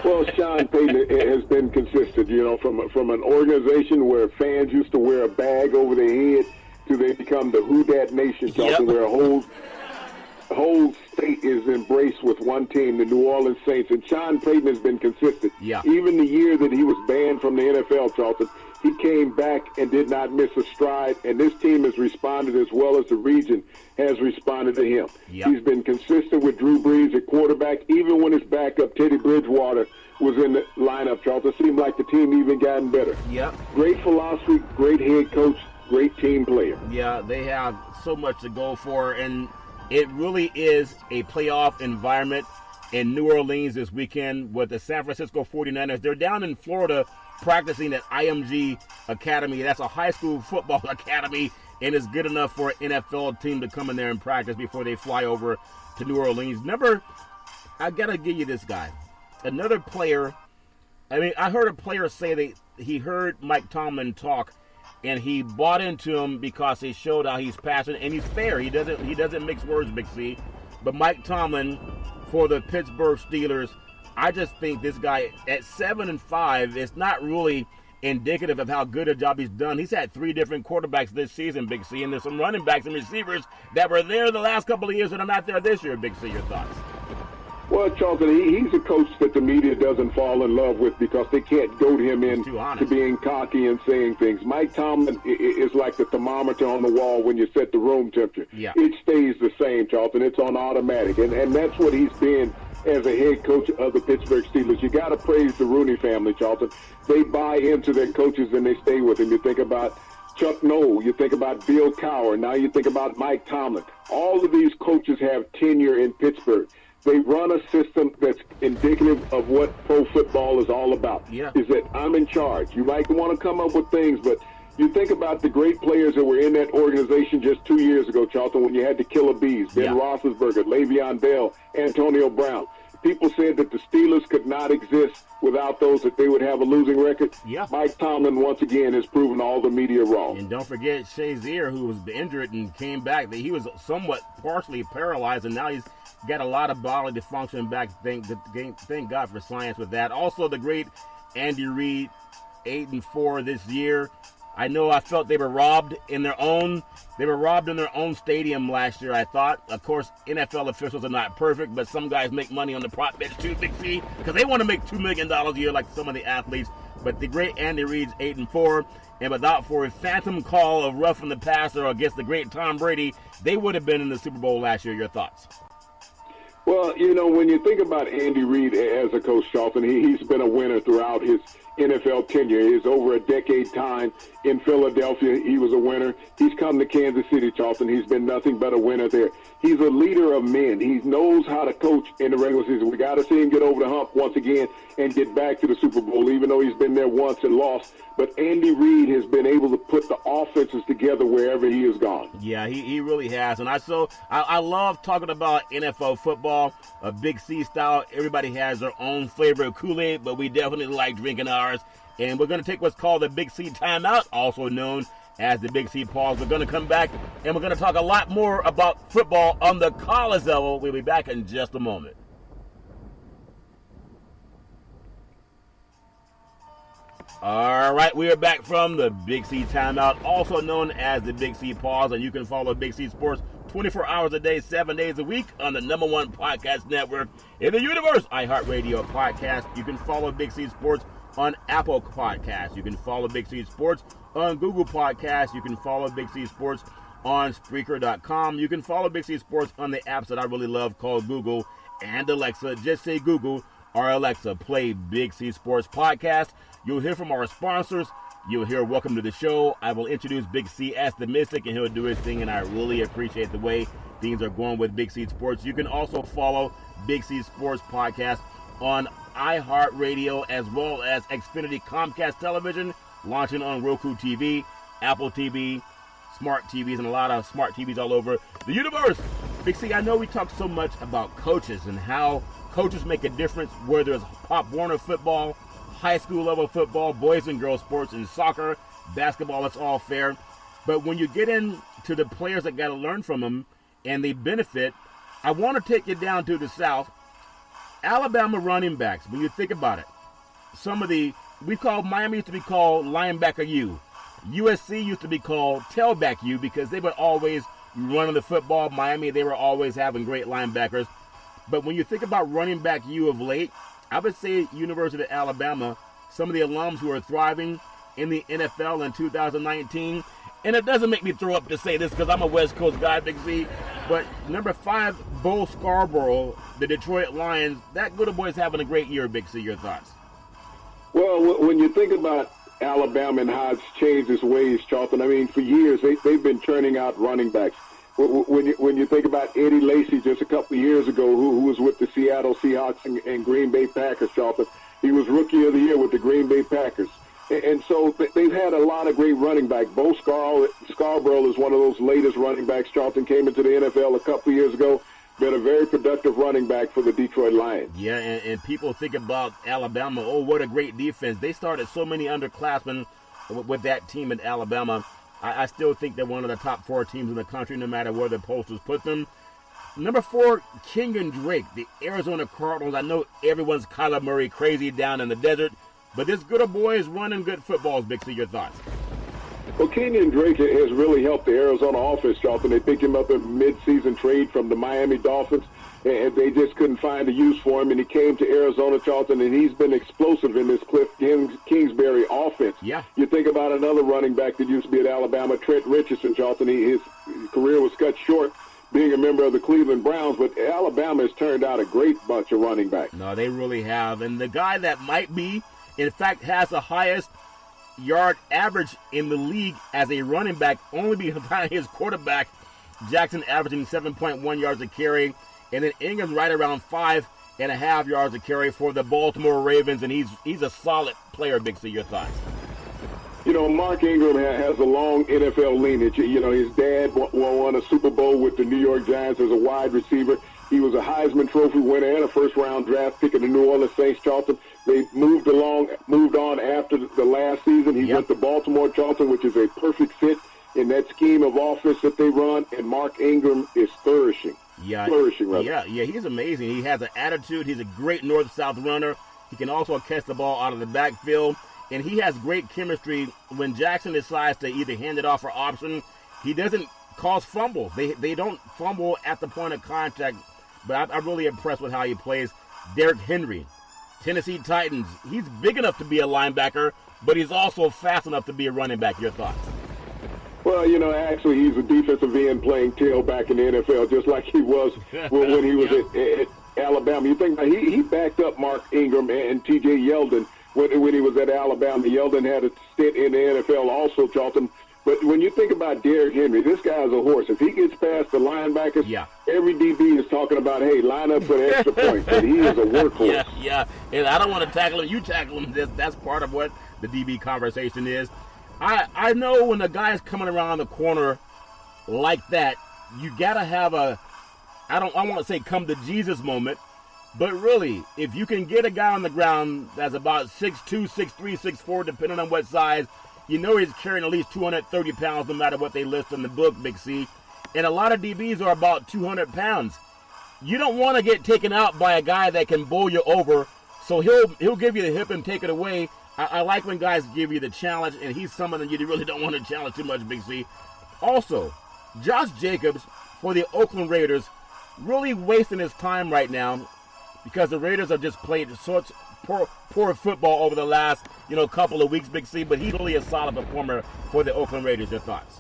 B: Well, Sean Payton has been consistent, from an organization where fans used to wear a bag over their head to they become the Who Dat Nation, where a whole state is embraced with one team, the New Orleans Saints. And Sean Payton has been consistent. Yeah. Even the year that he was banned from the NFL, Charlton, he came back and did not miss a stride, and this team has responded as well as the region has responded to him. Yep. He's been consistent with Drew Brees at quarterback, even when his backup, Teddy Bridgewater, was in the lineup, Charlton. It seemed like the team even gotten better. Yep. Great philosophy, great head coach, great team player.
A: Yeah, they have so much to go for, and it really is a playoff environment in New Orleans this weekend with the San Francisco 49ers. They're down in Florida practicing at IMG Academy. That's a high school football academy, and it's good enough for an NFL team to come in there and practice before they fly over to New Orleans. I got to give you this guy. Another player, I heard a player say that he heard Mike Tomlin talk, and he bought into him because he showed how he's passionate, and he's fair. He doesn't mix words, Big C. But Mike Tomlin for the Pittsburgh Steelers, I just think this guy at 7-5 is not really indicative of how good a job he's done. He's had 3 different quarterbacks this season, Big C, and there's some running backs and receivers that were there the last couple of years that are not there this year, Big C. Your thoughts?
B: Well, Charlton, he's a coach that the media doesn't fall in love with because they can't goad him into being cocky and saying things. Mike Tomlin is like the thermometer on the wall when you set the room temperature. Yeah. It stays the same, Charlton. It's on automatic, and that's what he's been as a head coach of the Pittsburgh Steelers. You got to praise the Rooney family, Charlton. They buy into their coaches and they stay with them. You think about Chuck Noll, you think about Bill Cowher, now you think about Mike Tomlin. All of these coaches have tenure in Pittsburgh. They run a system that's indicative of what pro football is all about. Yeah. Is that I'm in charge. You might want to come up with things, but you think about the great players that were in that organization just 2 years ago, Charlton, when you had the Killer Bees, Ben Roethlisberger, Le'Veon Bell, Antonio Brown. People said that the Steelers could not exist without those, that they would have a losing record. Yeah. Mike Tomlin, once again, has proven all the media wrong.
A: And don't forget Shazier, who was injured and came back. He was somewhat partially paralyzed, and now he's got a lot of bodily dysfunction back. Thank God for science with that. Also, the great Andy Reid, 8-4 this year. I know I felt they were robbed in their own stadium last year, I thought. Of course, NFL officials are not perfect, but some guys make money on the prop bets too, Big C, because they want to make $2 million a year like some of the athletes. But the great Andy Reid's 8-4, and without for a phantom call of roughing the passer against the great Tom Brady, they would have been in the Super Bowl last year. Your thoughts?
B: Well, when you think about Andy Reid as a coach, Charlton, he's been a winner throughout his NFL tenure. His over a decade time in Philadelphia, he was a winner. He's come to Kansas City, Charlton. He's been nothing but a winner there. He's a leader of men. He knows how to coach in the regular season. We got to see him get over the hump once again and get back to the Super Bowl, even though he's been there once and lost. But Andy Reid has been able to put the offenses together wherever he has gone.
A: Yeah, he really has. And I love talking about NFL football, a Big C style. Everybody has their own flavor of Kool-Aid, but we definitely like drinking ours. And we're going to take what's called the Big C timeout, also known as the Big C pause. We're going to come back, and we're going to talk a lot more about football on the college level. We'll be back in just a moment. All right, we are back from the Big C timeout, also known as the Big C pause, and you can follow Big C Sports 24 hours a day, 7 days a week on the #1 podcast network in the universe, iHeartRadio podcast. You can follow Big C Sports on Apple Podcasts. You can follow Big C Sports on Google Podcasts. You can follow Big C Sports on Spreaker.com. You can follow Big C Sports on the apps that I really love called Google and Alexa. Just say Google or Alexa, play Big C Sports Podcast. You'll hear from our sponsors. You'll hear Welcome to the Show. I will introduce Big C as the Mystic, and he'll do his thing, and I really appreciate the way things are going with Big C Sports. You can also follow Big C Sports Podcast on iHeartRadio as well as Xfinity Comcast Television, launching on Roku TV, Apple TV, smart TVs, and a lot of smart TVs all over the universe. Big C, I know we talk so much about coaches and how coaches make a difference, whether it's Pop Warner football, high school level football, boys and girls sports, and soccer, basketball, it's all fair. But when you get into the players that got to learn from them and they benefit, I want to take you down to the South. Alabama running backs, when you think about it, Miami used to be called linebacker U. USC used to be called tailback U because they were always running the football. Miami, they were always having great linebackers. But when you think about running back U of late, I would say University of Alabama, some of the alums who are thriving in the NFL in 2019, and it doesn't make me throw up to say this because I'm a West Coast guy, Big Z, but number 5, Bo Scarborough, the Detroit Lions, that good boy is having a great year, Big C. Your thoughts?
B: Well, when you think about Alabama and how it's changed its ways, Charlton, I mean, for years they've been churning out running backs. When you think about Eddie Lacy just a couple of years ago, who was with the Seattle Seahawks and Green Bay Packers, Charlton, he was Rookie of the Year with the Green Bay Packers. And so they've had a lot of great running backs. Bo Scarborough is one of those latest running backs. Charlton came into the NFL a couple of years ago, been a very productive running back for the Detroit Lions.
A: Yeah, and people think about Alabama, oh, what a great defense. They started so many underclassmen with that team in Alabama. I still think they're one of the top 4 teams in the country, no matter where the posters put them. Number 4, Kenyon Drake, the Arizona Cardinals. I know everyone's Kyler Murray crazy down in the desert, but this good old boy is running good footballs. Big C, your thoughts?
B: Well, Kenyon Drake has really helped the Arizona offense, Charlton. They picked him up in mid-season trade from the Miami Dolphins, and they just couldn't find a use for him, and he came to Arizona, Charlton, and he's been explosive in this Cliff Kingsbury offense.
A: Yeah.
B: You think about another running back that used to be at Alabama, Trent Richardson, Charlton. His career was cut short being a member of the Cleveland Browns, but Alabama has turned out a great bunch of running backs.
A: No, they really have. And the guy that might be, in fact, has the highest yard average in the league as a running back, only behind his quarterback, Jackson, averaging 7.1 yards a carry. And then Ingram's right around 5.5 yards a carry for the Baltimore Ravens, and he's a solid player. Big C, your thoughts?
B: Mark Ingram has a long NFL lineage. His dad won a Super Bowl with the New York Giants as a wide receiver. He was a Heisman Trophy winner and a first-round draft pick of the New Orleans Saints, Charlton. They moved on after the last season. He went to Baltimore, Charlton, which is a perfect fit in that scheme of offense that they run, and Mark Ingram is flourishing.
A: Yeah,
B: flourishing, rather.
A: Yeah, he's amazing. He has an attitude. He's a great north-south runner. He can also catch the ball out of the backfield. And he has great chemistry when Jackson decides to either hand it off or option. He doesn't cause fumbles. They don't fumble at the point of contact. But I'm really impressed with how he plays. Derrick Henry, Tennessee Titans. He's big enough to be a linebacker, but he's also fast enough to be a running back. Your thoughts?
B: Well, actually, he's a defensive end playing tailback in the NFL, just like he was when he was at Alabama. You think about he backed up Mark Ingram and T.J. Yeldon when he was at Alabama. Yeldon had a stint in the NFL also, Charlton. But when you think about Derrick Henry, this guy's a horse. If he gets past the linebackers, every DB is talking about, hey, line up for the extra point. But he is a workhorse.
A: Yeah. And I don't want to tackle him. You tackle him. That's part of what the DB conversation is. I know when the guy's coming around the corner like that, you got to have I want to say come to Jesus moment, but really, if you can get a guy on the ground that's about 6'2", 6'3", 6'4", depending on what size, he's carrying at least 230 pounds no matter what they list in the book, Big C. And a lot of DBs are about 200 pounds. You don't want to get taken out by a guy that can bowl you over, so he'll give you the hip and take it away. I like when guys give you the challenge, and he's someone that you really don't want to challenge too much, Big C. Also, Josh Jacobs for the Oakland Raiders really wasting his time right now because the Raiders have just played such poor football over the last couple of weeks, Big C, but he's really a solid performer for the Oakland Raiders. Your thoughts?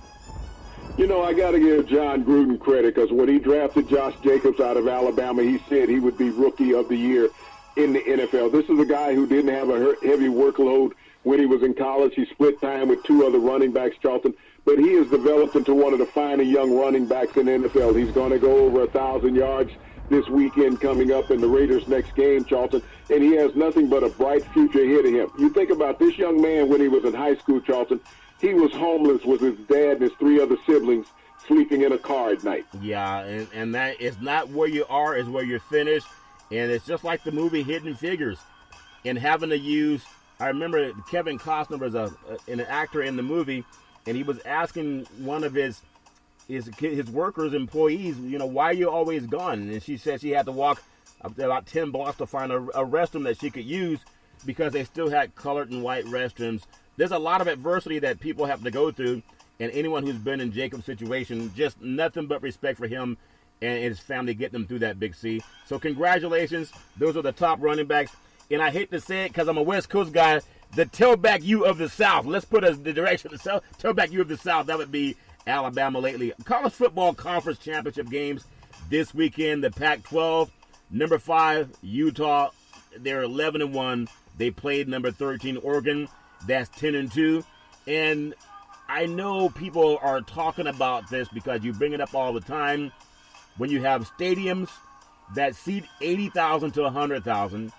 B: I got to give John Gruden credit because when he drafted Josh Jacobs out of Alabama, he said he would be Rookie of the Year in the NFL. This is a guy who didn't have a heavy workload when he was in college. He split time with two other running backs, Charlton, but he has developed into one of the finer young running backs in the NFL. He's going to go over 1,000 yards this weekend coming up in the Raiders' next game, Charlton, and he has nothing but a bright future ahead of him. You think about this young man when he was in high school, Charlton, he was homeless with his dad and his three other siblings sleeping in a car at night.
A: Yeah, and that is not where you are, is where you're finished. And it's just like the movie Hidden Figures and having to use, I remember Kevin Costner was an actor in the movie, and he was asking one of his workers, employees, why are you always gone? And she said she had to walk about 10 blocks to find a restroom that she could use because they still had colored and white restrooms. There's a lot of adversity that people have to go through, and anyone who's been in Jacob's situation, just nothing but respect for him and his family get them through that, Big C. So congratulations. Those are the top running backs. And I hate to say it because I'm a West Coast guy, the tailback U of the South. Let's put the direction of the South. Tailback U of the South, that would be Alabama lately. College football conference championship games this weekend. The Pac-12, number 5, Utah. They're 11-1. They played number 13, Oregon. That's 10-2. And I know people are talking about this because you bring it up all the time. When you have stadiums that seat 80,000 to 100,000,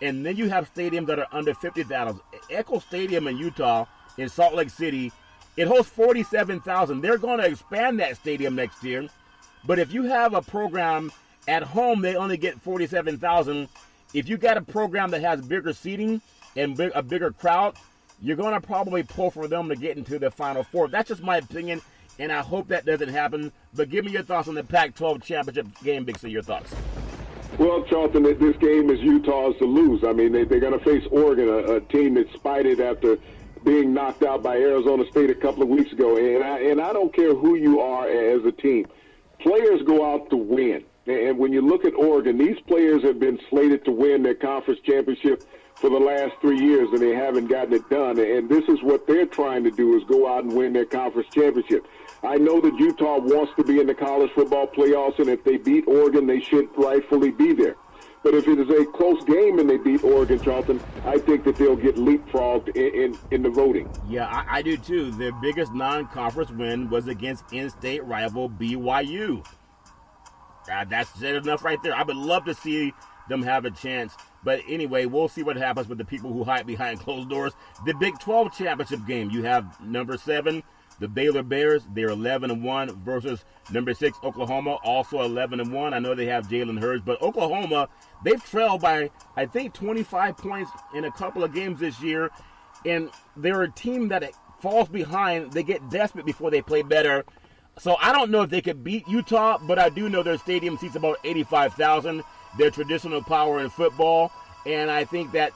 A: and then you have stadiums that are under 50,000. Echo Stadium in Utah, in Salt Lake City, it hosts 47,000. They're going to expand that stadium next year. But if you have a program at home, they only get 47,000. If you got a program that has bigger seating and a bigger crowd, you're going to probably pull for them to get into the Final Four. That's just my opinion. And I hope that doesn't happen. But give me your thoughts on the Pac-12 championship game, Big C. Your thoughts.
B: Well, Charlton, this game is Utah's to lose. I mean, they're going to face Oregon, a team that's spited after being knocked out by Arizona State a couple of weeks ago. And I don't care who you are as a team. Players go out to win. And when you look at Oregon, these players have been slated to win their conference championship for the last 3 years, and they haven't gotten it done. And this is what they're trying to do, is go out and win their conference championship. I know that Utah wants to be in the college football playoffs, and if they beat Oregon, they should rightfully be there. But if it is a close game and they beat Oregon, Charlton, I think that they'll get leapfrogged in the voting.
A: Yeah, I do too. Their biggest non-conference win was against in-state rival BYU. That's said enough right there. I would love to see them have a chance. But anyway, we'll see what happens with the people who hide behind closed doors. The Big 12 championship game, you have number 7, the Baylor Bears. They're 11-1 versus number 6, Oklahoma, also 11-1. I know they have Jalen Hurts, but Oklahoma, they've trailed by, I think, 25 points in a couple of games this year. And they're a team that falls behind. They get desperate before they play better. So I don't know if they could beat Utah, but I do know their stadium seats about 85,000. Their traditional power in football. And I think that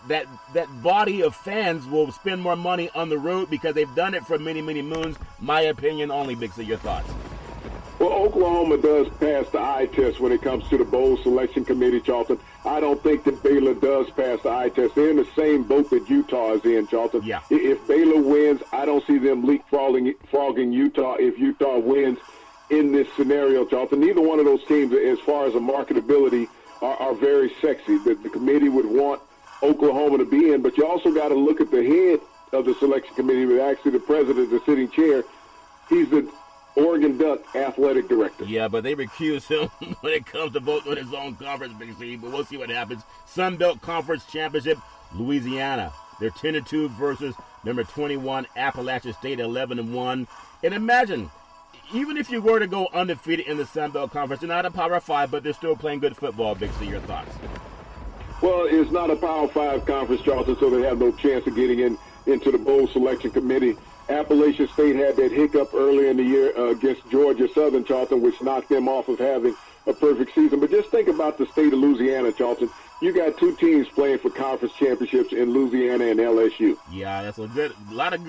A: body of fans will spend more money on the road because they've done it for many, many moons. My opinion only, Big C. Your thoughts?
B: Well, Oklahoma does pass the eye test when it comes to the bowl selection committee, Charlton. I don't think that Baylor does pass the eye test. They're in the same boat that Utah is in, Charlton.
A: Yeah.
B: If Baylor wins, I don't see them leapfrogging Utah if Utah wins in this scenario, Charlton. Neither one of those teams, as far as a marketability, are very sexy. The committee would want Oklahoma to be in, but you also got to look at the head of the selection committee, but actually the president, the sitting chair. He's the Oregon Duck athletic director.
A: Yeah, but they recuse him when it comes to voting on his own conference, Big C. But we'll see what happens. Sun Belt Conference Championship, Louisiana. They're 10-2 versus number 21 Appalachian State, 11-1. And imagine, even if you were to go undefeated in the Sun Belt Conference, they're not a Power 5, but they're still playing good football, Big C. Your thoughts?
B: Well, it's not a Power 5 conference, Charlton, so they have no chance of getting into the bowl selection committee. Appalachian State had that hiccup earlier in the year against Georgia Southern, Charlton, which knocked them off of having a perfect season. But just think about the state of Louisiana, Charlton. You got two teams playing for conference championships in Louisiana and LSU.
A: Yeah, that's a lot of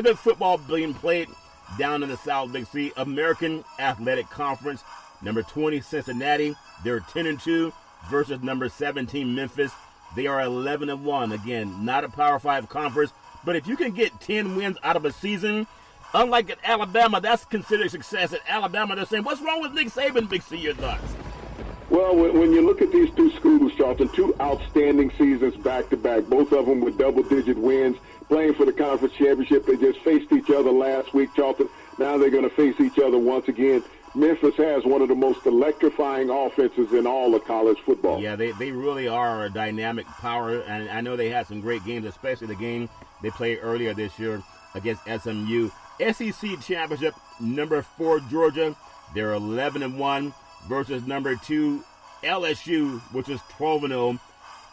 A: good football being played down in the South, Big C. American Athletic Conference, number 20 Cincinnati. They're 10-2 versus number 17 Memphis. They are 11-1. Again, not a Power 5 conference. But if you can get 10 wins out of a season, unlike at Alabama, that's considered success. At Alabama, they're saying, what's wrong with Nick Saban, Big C? Your thoughts?
B: Well, when you look at these two schools, Charlton, two outstanding seasons back-to-back, both of them with double-digit wins, playing for the conference championship. They just faced each other last week, Charlton. Now they're going to face each other once again. Memphis has one of the most electrifying offenses in all of college football.
A: Yeah, they really are a dynamic power, and I know they had some great games, especially the game they played earlier this year against SMU. SEC Championship, number 4 Georgia, they're 11-1 versus number 2 LSU, which is 12-0.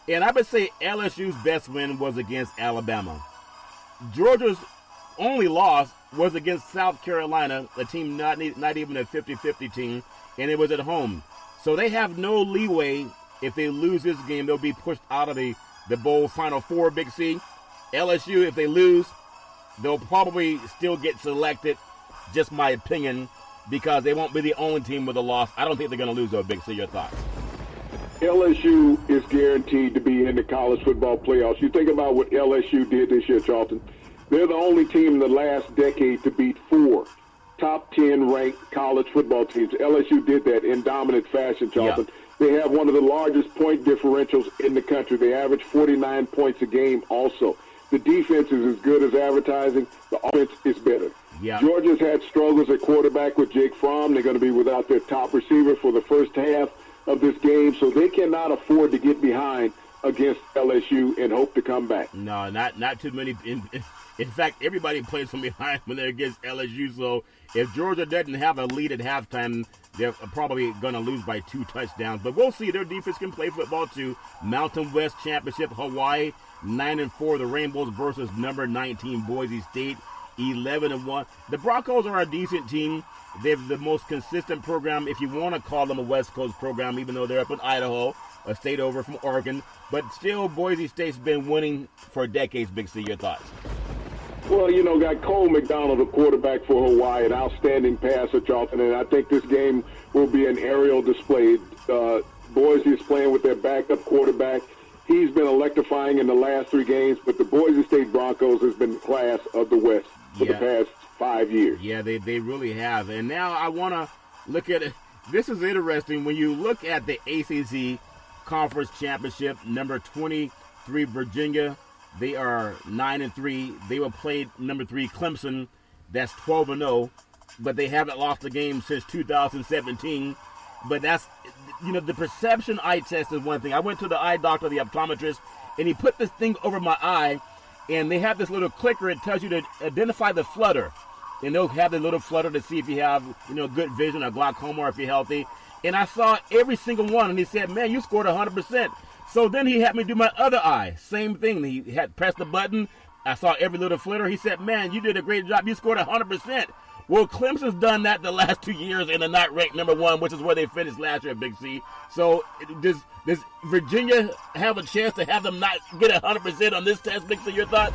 A: And I would say LSU's best win was against Alabama. Georgia's only loss was against South Carolina, a team not even a 50-50 team, and it was at home. So they have no leeway. If they lose this game, they'll be pushed out of the bowl Final Four, Big C. LSU, if they lose, they'll probably still get selected, just my opinion, because they won't be the only team with a loss. I don't think they're going to lose, though, Big C. Your thoughts?
B: LSU is guaranteed to be in the college football playoffs. You think about what LSU did this year, Charlton. They're the only team in the last decade to beat 4 top 10 ranked college football teams. LSU did that in dominant fashion, Charlton. Yeah. They have one of the largest point differentials in the country. They average 49 points a game also. The defense is as good as advertising. The offense is better.
A: Yeah.
B: Georgia's had struggles at quarterback with Jake Fromm. They're going to be without their top receiver for the first half of this game, so they cannot afford to get behind against LSU and hope to come back.
A: No, not too many. In fact, everybody plays from behind when they're against LSU. So if Georgia doesn't have a lead at halftime, they're probably going to lose by 2 touchdowns. But we'll see. Their defense can play football too. Mountain West Championship, Hawaii, 9-4. The Rainbows versus number 19 Boise State, 11-1. The Broncos are a decent team. They're the most consistent program, if you want to call them a West Coast program, even though they're up in Idaho, a state over from Oregon. But still, Boise State's been winning for decades, Big C. Your thoughts?
B: Well, you know, got Cole McDonald, a quarterback for Hawaii, an outstanding passer, Charlton, and I think this game will be an aerial display. Boise is playing with their backup quarterback. He's been electrifying in the last 3 games, but the Boise State Broncos has been the class of the West for the past 5 years.
A: Yeah, they really have. And now I want to look at it. This is interesting. When you look at the ACC Conference Championship, number 23 Virginia, they are 9-3. They will play number 3 Clemson. That's 12-0, but they haven't lost a game since 2017. But that's, you know, the perception eye test is one thing. I went to the eye doctor, the optometrist, and he put this thing over my eye, and they have this little clicker. It tells you to identify the flutter, and they'll have the little flutter to see if you have, you know, good vision or glaucoma or if you're healthy. And I saw every single one, and he said, man, you scored 100%. So then he had me do my other eye. Same thing. He had pressed the button. I saw every little flitter. He said, man, you did a great job. You scored 100%. Well, Clemson's done that the last 2 years and they're not ranked number 1, which is where they finished last year at Big C. So does Virginia have a chance to have them not get 100% on this test, Big C, your thought?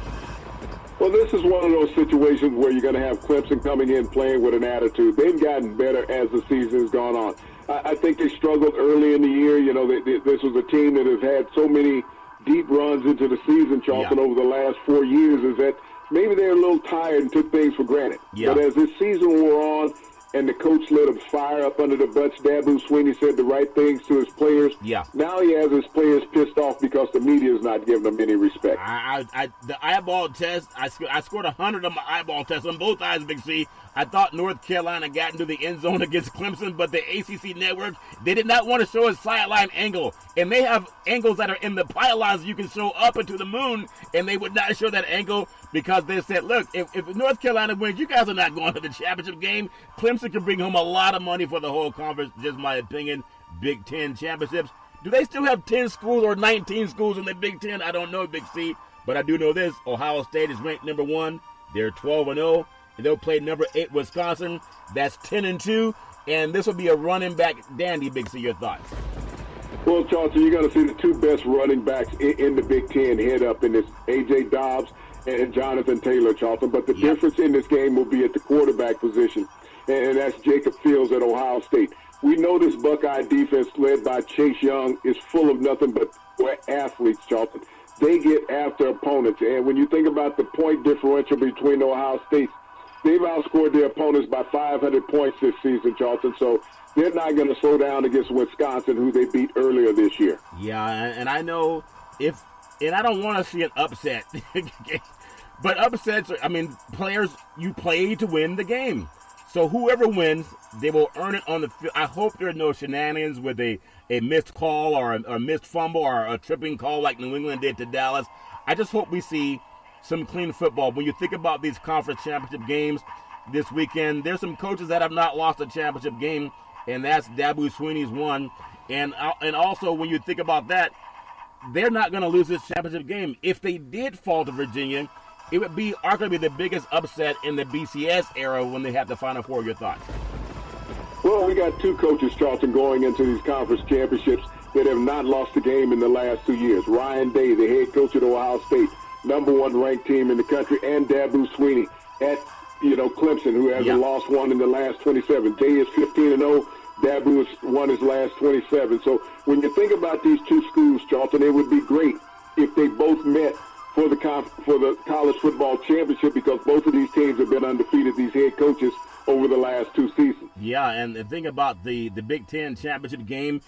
B: Well, this is one of those situations where you're going to have Clemson coming in playing with an attitude. They've gotten better as the season has gone on. I think they struggled early in the year. You know, this was a team that has had so many deep runs into the season, Charlton, over the last 4 years, is that maybe they're a little tired and took things for granted. But as this season wore on and the coach let him fire up under the butts, Dabu Swinney said the right things to his players. Now he has his players pissed off because the media is not giving them any respect.
A: The eyeball test, I scored 100 on my eyeball test on both eyes, Big C. I thought North Carolina got into the end zone against Clemson, but the ACC network, they did not want to show a sideline angle. And they have angles that are in the pylons you can show up into the moon, and they would not show that angle because they said, look, if North Carolina wins, you guys are not going to the championship game. Clemson can bring home a lot of money for the whole conference, just my opinion. Big Ten championships. Do they still have 10 schools or 19 schools in the Big Ten? I don't know, Big C, but I do know this. Ohio State is ranked number 1. They're 12-0. And they'll play number 8 Wisconsin. That's 10-2. And this will be a running back dandy, Big C. Your thoughts?
B: Well, Charlton, you're going to see the two best running backs in the Big Ten head up in this, A.J. Dobbs and Jonathan Taylor, Charlton. But the difference in this game will be at the quarterback position, and that's Jacob Fields at Ohio State. We know this Buckeye defense led by Chase Young is full of nothing but athletes, Charlton. They get after opponents. And when you think about the point differential between Ohio State, they've outscored their opponents by 500 points this season, Charlton. So they're not going to slow down against Wisconsin, who they beat earlier this year.
A: Yeah, and I know and I don't want to see an upset. But upsets, players, you play to win the game. So whoever wins, they will earn it on the field. I hope there are no shenanigans with a missed call or a missed fumble or a tripping call like New England did to Dallas. I just hope we see some clean football. When you think about these conference championship games this weekend, there's some coaches that have not lost a championship game, and that's Dabu Swinney's one. And also when you think about that, they're not going to lose this championship game. If they did fall to Virginia, it would be arguably the biggest upset in the BCS era when they have the Final Four. Your thoughts?
B: Well, we got two coaches, Charlton, going into these conference championships that have not lost a game in the last 2 years. Ryan Day, the head coach at Ohio State, #1 ranked team in the country, and Dabu Swinney at Clemson, who hasn't lost one in the last 27. Day is 15-0. Dabu has won his last 27. So when you think about these two schools, Charlton, it would be great if they both met for the college football championship, because both of these teams have been undefeated, these head coaches, over the last 2 seasons.
A: Yeah, and the thing about the Big Ten championship game,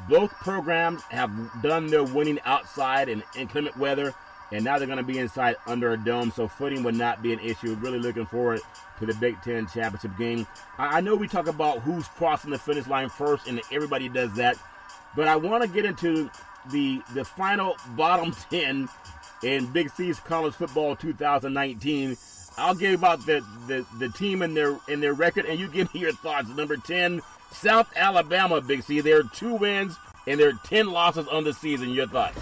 A: both programs have done their winning outside in inclement weather, and now they're going to be inside under a dome, so footing would not be an issue. Really looking forward to the Big Ten championship game. I know we talk about who's crossing the finish line first, and everybody does that, but I want to get into the final bottom 10 in Big C's College Football 2019. I'll give out the team and their record, and you give me your thoughts. Number 10, South Alabama, Big C. They're 2 wins, and they're 10 losses on the season. Your thoughts?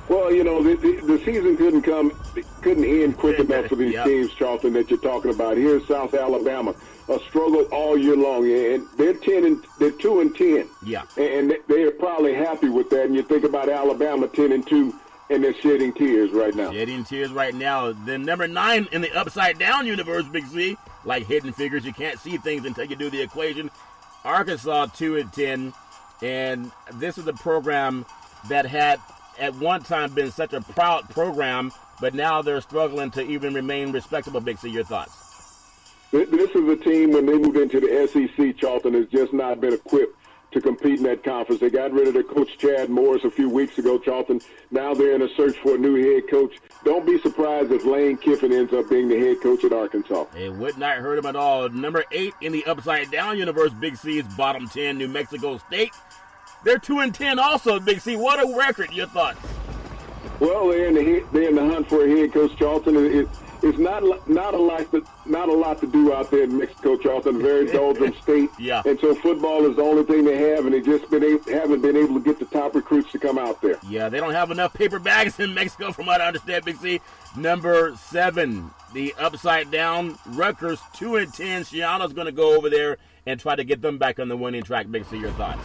B: Well, the season couldn't end quick enough for these teams, Charlton, that you're talking about. Here's South Alabama, a struggle all year long, and they're 2-10.
A: Yeah,
B: and they are probably happy with that. And you think about Alabama 10-2. And they're shedding tears right now.
A: Shedding tears right now. Then number 9 in the upside down universe, Big C, like Hidden Figures, you can't see things until you do the equation. Arkansas 2-10, and this is a program that had at one time been such a proud program, but now they're struggling to even remain respectable. Big C, your thoughts?
B: This is a team, when they moved into the SEC, Charlton, has just not been equipped to compete in that conference. They got rid of their coach, Chad Morris, a few weeks ago, Charlton. Now they're in a search for a new head coach. Don't be surprised if Lane Kiffin ends up being the head coach at Arkansas.
A: It would not hurt him at all. Number 8 in the upside down universe, Big C's bottom 10, New Mexico State. They're 2-10 also, Big C. What a record. Your thoughts?
B: Well, they're in the hunt for a head coach, Charlton. it's not a lot to do out there in Mexico, Charlton. A very doldrum state.
A: Yeah.
B: And so football is the only thing they have, and they just haven't been able to get the top recruits to come out there.
A: Yeah, they don't have enough paper bags in Mexico, from what I understand, Big C. Number 7, the upside down Rutgers, 2-10. Shiano's going to go over there and try to get them back on the winning track. Big C, your thoughts?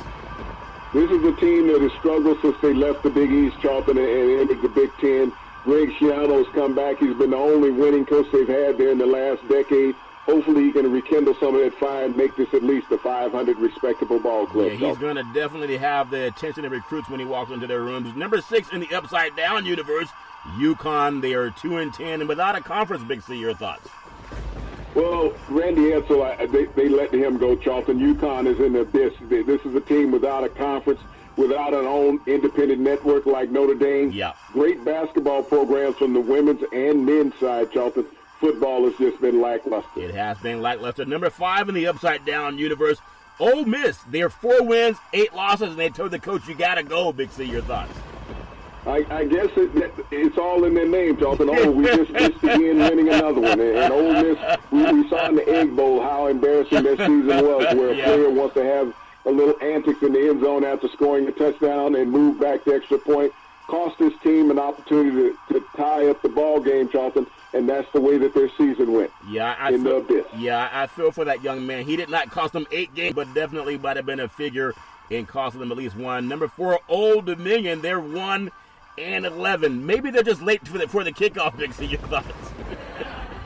B: This is a team that has struggled since they left the Big East, Charlton, and entered the Big Ten. Greg Schiano's come back. He's been the only winning coach they've had there in the last decade. Hopefully he can rekindle some of that fire and make this at least a 500 respectable ball club.
A: Yeah, he's going to definitely have the attention of recruits when he walks into their rooms. Number 6 in the upside down universe, UConn. They are 2-10 and without a conference. Big C, your thoughts?
B: Well, Randy Edsel, they let him go, Charlton. UConn is in the abyss. This is a team without a conference, without an own independent network like Notre Dame.
A: Yeah.
B: Great basketball programs from the women's and men's side, Charlton. Football has just been lackluster.
A: It has been lackluster. Number 5 in the upside down universe, Ole Miss. They're 4 wins, 8 losses, and they told the coach, you got to go. Big C, your thoughts?
B: I guess it's all in their name, Charlton. Oh, we just missed again winning another one. And Ole Miss, we saw in the Egg Bowl how embarrassing their season was, where a player wants to have a little antics in the end zone after scoring a touchdown and move back to extra point. Cost this team an opportunity to tie up the ball game, Charlton, and that's the way that their season went.
A: I feel for that young man. He did not cost them 8 games, but definitely might have been a figure in costing them at least one. Number 4, Old Dominion. They're 1-11. Maybe they're just late for the kickoff, Big C. Your thoughts?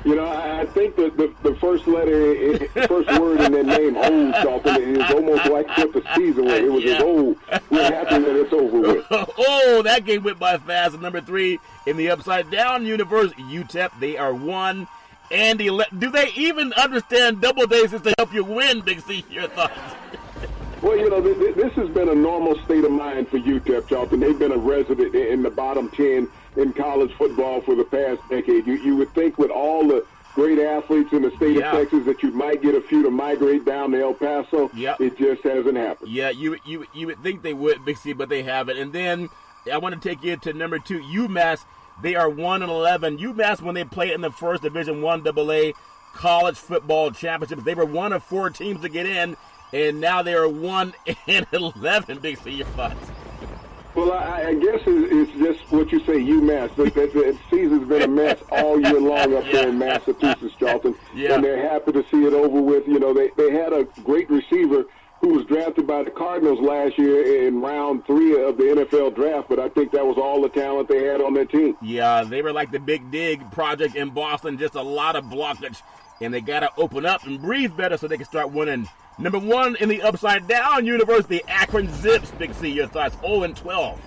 B: I think the first letter, first word in their name, old, Charlton, is almost like what the season was. It was as old. We're happy that it's over with.
A: Oh, that game went by fast. And number 3 in the upside down universe, UTEP. They are 1-11. Do they even understand double days to help you win, Big C? Your thoughts?
B: Well, this has been a normal state of mind for UTEP, Charlton. They've been a resident in the bottom 10 in college football for the past decade. You would think with all the great athletes in the state of Texas that you might get a few to migrate down to El Paso.
A: Yep.
B: It just hasn't happened.
A: Yeah, you would think they would, Big C, but they haven't. And then I want to take you to number 2, UMass. They are 1-11. UMass, when they play in the first Division I AA college football championships, they were one of 4 teams to get in. And now they are 1-11. Big C, your thoughts?
B: Well, I guess it's just what you say, UMass. The season's been a mess all year long up there in Massachusetts, Charlton. And they're happy to see it over with. They had a great receiver who was drafted by the Cardinals last year in round 3 of the NFL draft, but I think that was all the talent they had on their team.
A: Yeah, they were like the Big Dig project in Boston, just a lot of blockage. And they got to open up and breathe better so they can start winning. Number 1 in the upside down universe, the Akron Zips. Big C, your thoughts? 0-12.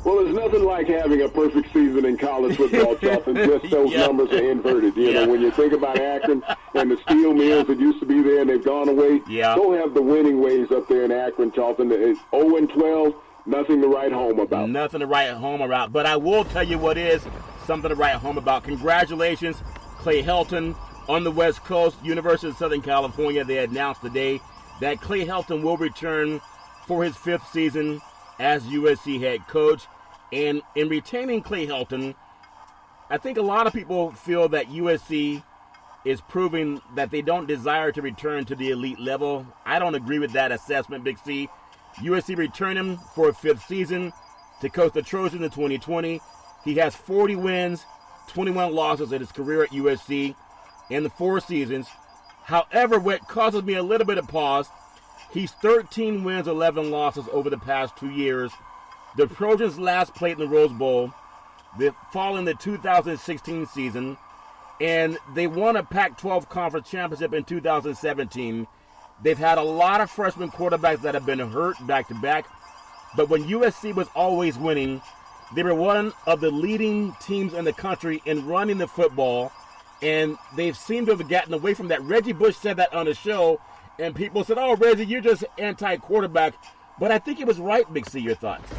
B: Well, there's nothing like having a perfect season in college football, Charlton. Just those numbers are inverted. You know, when you think about Akron and the steel mills that used to be there and they've gone away, don't have the winning ways up there in Akron, Charlton. It's 0-12, nothing to write home about.
A: Nothing to write home about. But I will tell you what is something to write home about. Congratulations, Clay Helton. On the West Coast, University of Southern California, they announced today that Clay Helton will return for his 5th season as USC head coach. And in retaining Clay Helton, I think a lot of people feel that USC is proving that they don't desire to return to the elite level. I don't agree with that assessment, Big C. USC returned him for a 5th season to coach the Trojans in 2020. He has 40 wins, 21 losses in his career at USC. In the 4 seasons. However, what causes me a little bit of pause, he's 13 wins, 11 losses over the past 2 years. The Trojans last played in the Rose Bowl following the 2016 season, and they won a Pac-12 conference championship in 2017. They've had a lot of freshman quarterbacks that have been hurt back-to-back, but when USC was always winning, they were one of the leading teams in the country in running the football. And they've seemed to have gotten away from that. Reggie Bush said that on the show, and people said, oh, Reggie, you're just anti-quarterback. But I think it was right, Big C. Your thoughts?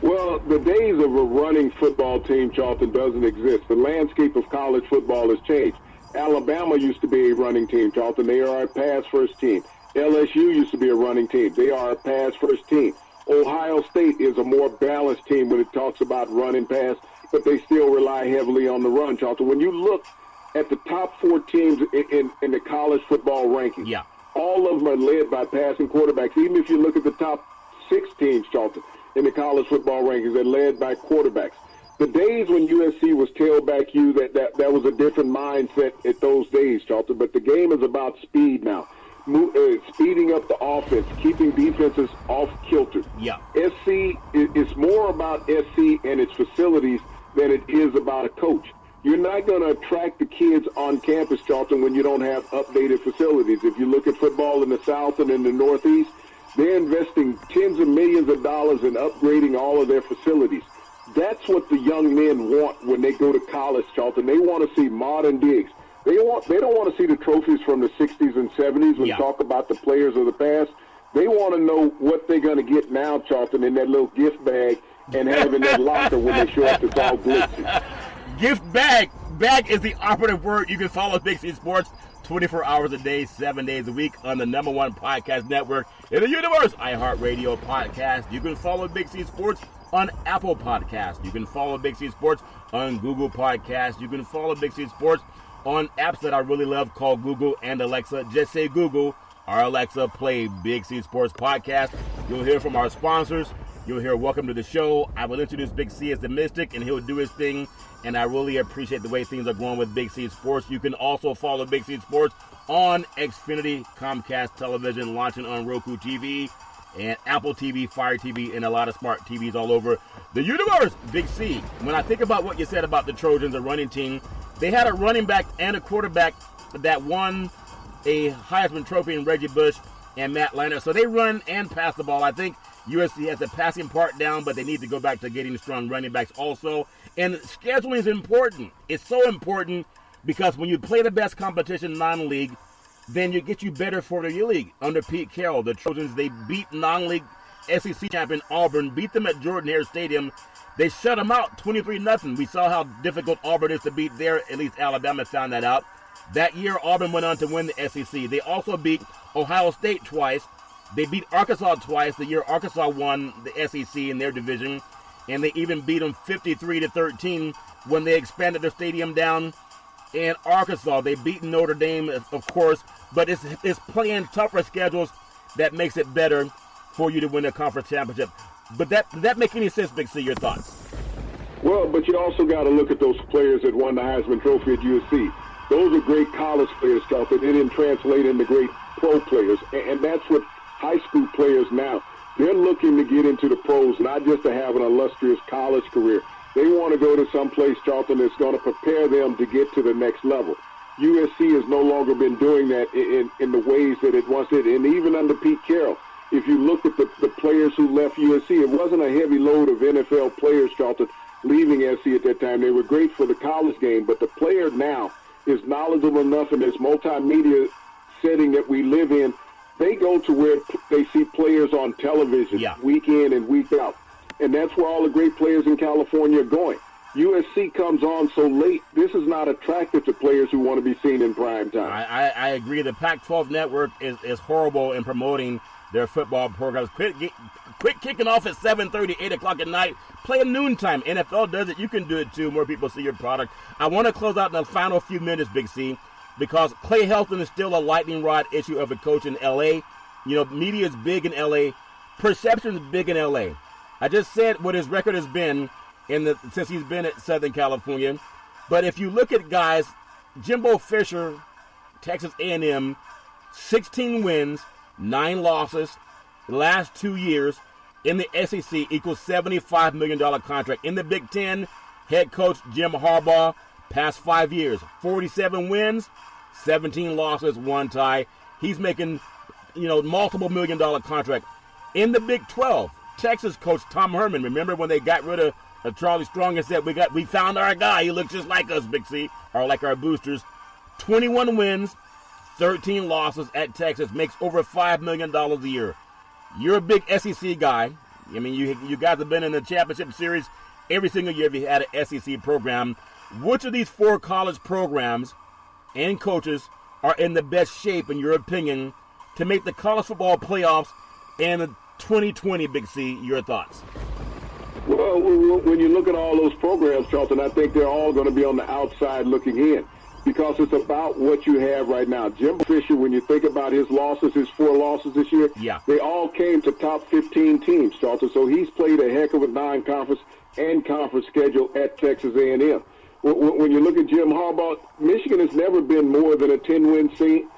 B: Well, the days of a running football team, Charlton, doesn't exist. The landscape of college football has changed. Alabama used to be a running team, Charlton. They are a pass-first team. LSU used to be a running team. They are a pass-first team. Ohio State is a more balanced team when it talks about run and pass. but they still rely heavily on the run, Charlton. When you look at the top 4 teams in the college football rankings,
A: yeah,
B: all of them are led by passing quarterbacks. Even if you look at the top 6 teams, Charlton, in the college football rankings, they're led by quarterbacks. The days when USC was tailback you, that was a different mindset at those days, Charlton. But the game is about speed now. Speeding up the offense, keeping defenses off kilter.
A: Yeah.
B: SC is more about SC and its facilities than it is about a coach. You're not going to attract the kids on campus, Charlton, when you don't have updated facilities. If you look at football in the South and in the Northeast, they're investing tens of millions of dollars in upgrading all of their facilities. That's what the young men want when they go to college, Charlton. They want to see modern digs. They don't want to see the trophies from the 60s and 70s when talk about the players of the past. They want to know what they're going to get now, Charlton, in that little gift bag and have in that locker when they show up. It's all glitzy.
A: Gift bag. Bag is the operative word. You can follow Big C Sports 24 hours a day, 7 days a week on the #1 podcast network in the universe, iHeartRadio podcast. You can follow Big C Sports on Apple Podcasts. You can follow Big C Sports on Google Podcasts. You can follow Big C Sports on apps that I really love called Google and Alexa. Just say Google or Alexa, play Big C Sports Podcast. You'll hear from our sponsors. You'll hear welcome to the show. I will introduce Big C as the Mystic, and he'll do his thing. And I really appreciate the way things are going with Big C Sports. You can also follow Big C Sports on Xfinity, Comcast Television, launching on Roku TV, and Apple TV, Fire TV, and a lot of smart TVs all over the universe. Big C, when I think about what you said about the Trojans, a running team, they had a running back and a quarterback that won a Heisman Trophy in Reggie Bush and Matt Leinart. So they run and pass the ball. I think USC has the passing part down, but they need to go back to getting strong running backs also. And scheduling is important. It's so important because when you play the best competition non-league, then you get you better for the league. Under Pete Carroll, the Trojans, they beat non-league SEC champion Auburn, beat them at Jordan-Hare Stadium. They shut them out 23-0. We saw how difficult Auburn is to beat there. At least Alabama found that out. That year, Auburn went on to win the SEC. They also beat Ohio State twice. They beat Arkansas twice, the year Arkansas won the SEC in their division. And they even beat them 53-13 when they expanded their stadium down in Arkansas. They beat Notre Dame, of course, but it's playing tougher schedules that makes it better for you to win a conference championship. But does that make any sense, Big C? Your thoughts?
B: Well, but you also got to look at those players that won the Heisman Trophy at USC. Those are great college players, Charlton. They didn't translate into great pro players. And that's what high school players now, they're looking to get into the pros, not just to have an illustrious college career. They want to go to some place, Charlton, that's going to prepare them to get to the next level. USC has no longer been doing that in the ways that it once did. And even under Pete Carroll, if you look at the players who left USC, it wasn't a heavy load of NFL players, Charlton, leaving SC at that time. They were great for the college game, but the player now is knowledgeable enough in this multimedia setting that we live in. They go to where they see players on television week in and week out. And that's where all the great players in California are going. USC comes on so late, this is not attractive to players who want to be seen in prime time.
A: I agree. The Pac-12 network is horrible in promoting their football programs. Quit kicking off at 7:30, 8 o'clock at night. Play at noontime. NFL does it. You can do it too. More people see your product. I want to close out in the final few minutes, Big C, because Clay Helton is still a lightning rod issue of a coach in L.A. You know, media is big in L.A. Perception is big in L.A. I just said what his record has been since he's been at Southern California. But if you look at guys, Jimbo Fisher, Texas A&M, 16 wins, 9 losses the last 2 years in the SEC equals $75 million contract. In the Big Ten, head coach Jim Harbaugh, past 5 years, 47 wins, 17 losses, 1 tie. He's making, multiple $1 million contract. In the Big 12, Texas coach Tom Herman, remember when they got rid of Charlie Strong and said, we found our guy, he looks just like us, Big C, or like our boosters. 21 wins, 13 losses at Texas, makes over $5 million a year. You're a big SEC guy. I mean, you guys have been in the championship series every single year if you had an SEC program. Which of these 4 college programs and coaches are in the best shape, in your opinion, to make the college football playoffs in 2020, Big C? Your thoughts?
B: Well, when you look at all those programs, Charlton, I think they're all going to be on the outside looking in because it's about what you have right now. Jim Fisher, when you think about his losses, his 4 losses this year, they all came to top 15 teams, Charlton. So he's played a heck of a non-conference and conference schedule at Texas A&M. When you look at Jim Harbaugh, Michigan has never been more than a 10-win team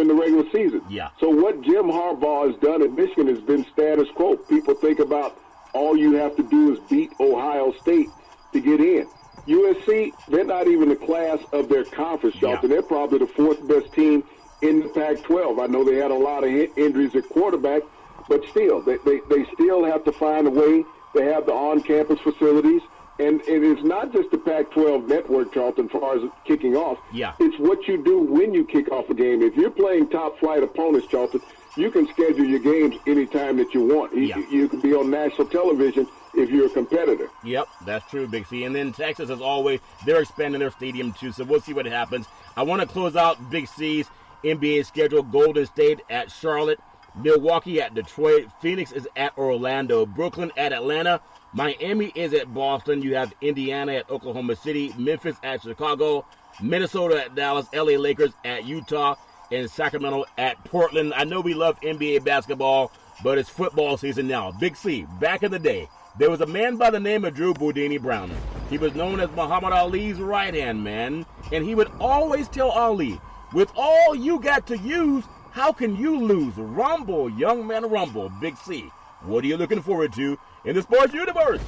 B: in the regular season. So what Jim Harbaugh has done at Michigan has been status quo. People think about all you have to do is beat Ohio State to get in. USC, they're not even the class of their conference, Charlton. They're probably the 4th best team in the Pac-12. I know they had a lot of injuries at quarterback, but still, they still have to find a way. They have the on-campus facilities. And it's not just the Pac-12 network, Charlton, as far as kicking off. It's what you do when you kick off a game. If you're playing top-flight opponents, Charlton, you can schedule your games anytime that you want. You can be on national television if you're a competitor.
A: Yep, that's true, Big C. And then Texas, as always, they're expanding their stadium, too, so we'll see what happens. I want to close out Big C's NBA schedule. Golden State at Charlotte, Milwaukee at Detroit, Phoenix is at Orlando, Brooklyn at Atlanta, Miami is at Boston. You have Indiana at Oklahoma City, Memphis at Chicago, Minnesota at Dallas, LA Lakers at Utah, and Sacramento at Portland. I know we love NBA basketball, but it's football season now. Big C, back in the day, there was a man by the name of Drew Boudini Brown. He was known as Muhammad Ali's right-hand man, and he would always tell Ali, with all you got to use, how can you lose? Rumble, young man, rumble. Big C, what are you looking forward to in the sports universe?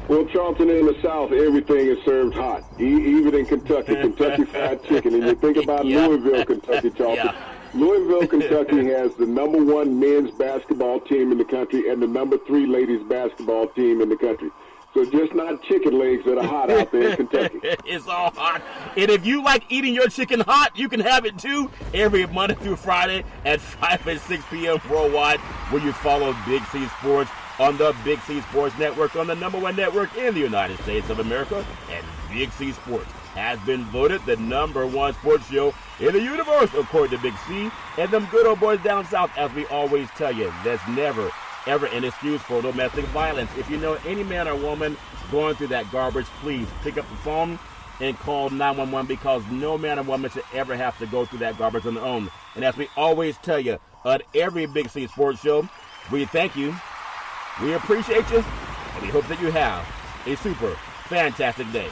B: Well, Charlton, in the South, everything is served hot. Even in Kentucky, Kentucky Fried Chicken. And you think about Louisville, Kentucky, Charlton. Louisville, Kentucky has the number 1 men's basketball team in the country and the number 3 ladies basketball team in the country. So just not chicken legs that are hot out there in Kentucky.
A: It's all hot. And if you like eating your chicken hot, you can have it too every Monday through Friday at 5 and 6 p.m. worldwide, where you follow Big C Sports on the Big C Sports Network, on the number 1 network in the United States of America. And Big C Sports has been voted the number 1 sports show in the universe, according to Big C and them good old boys down south. As we always tell you, there's never ever an excuse for domestic violence. If you know any man or woman going through that garbage, please pick up the phone and call 911, because no man or woman should ever have to go through that garbage on their own. And as we always tell you on every Big C Sports show, we thank you, we appreciate you, and we hope that you have a super fantastic day.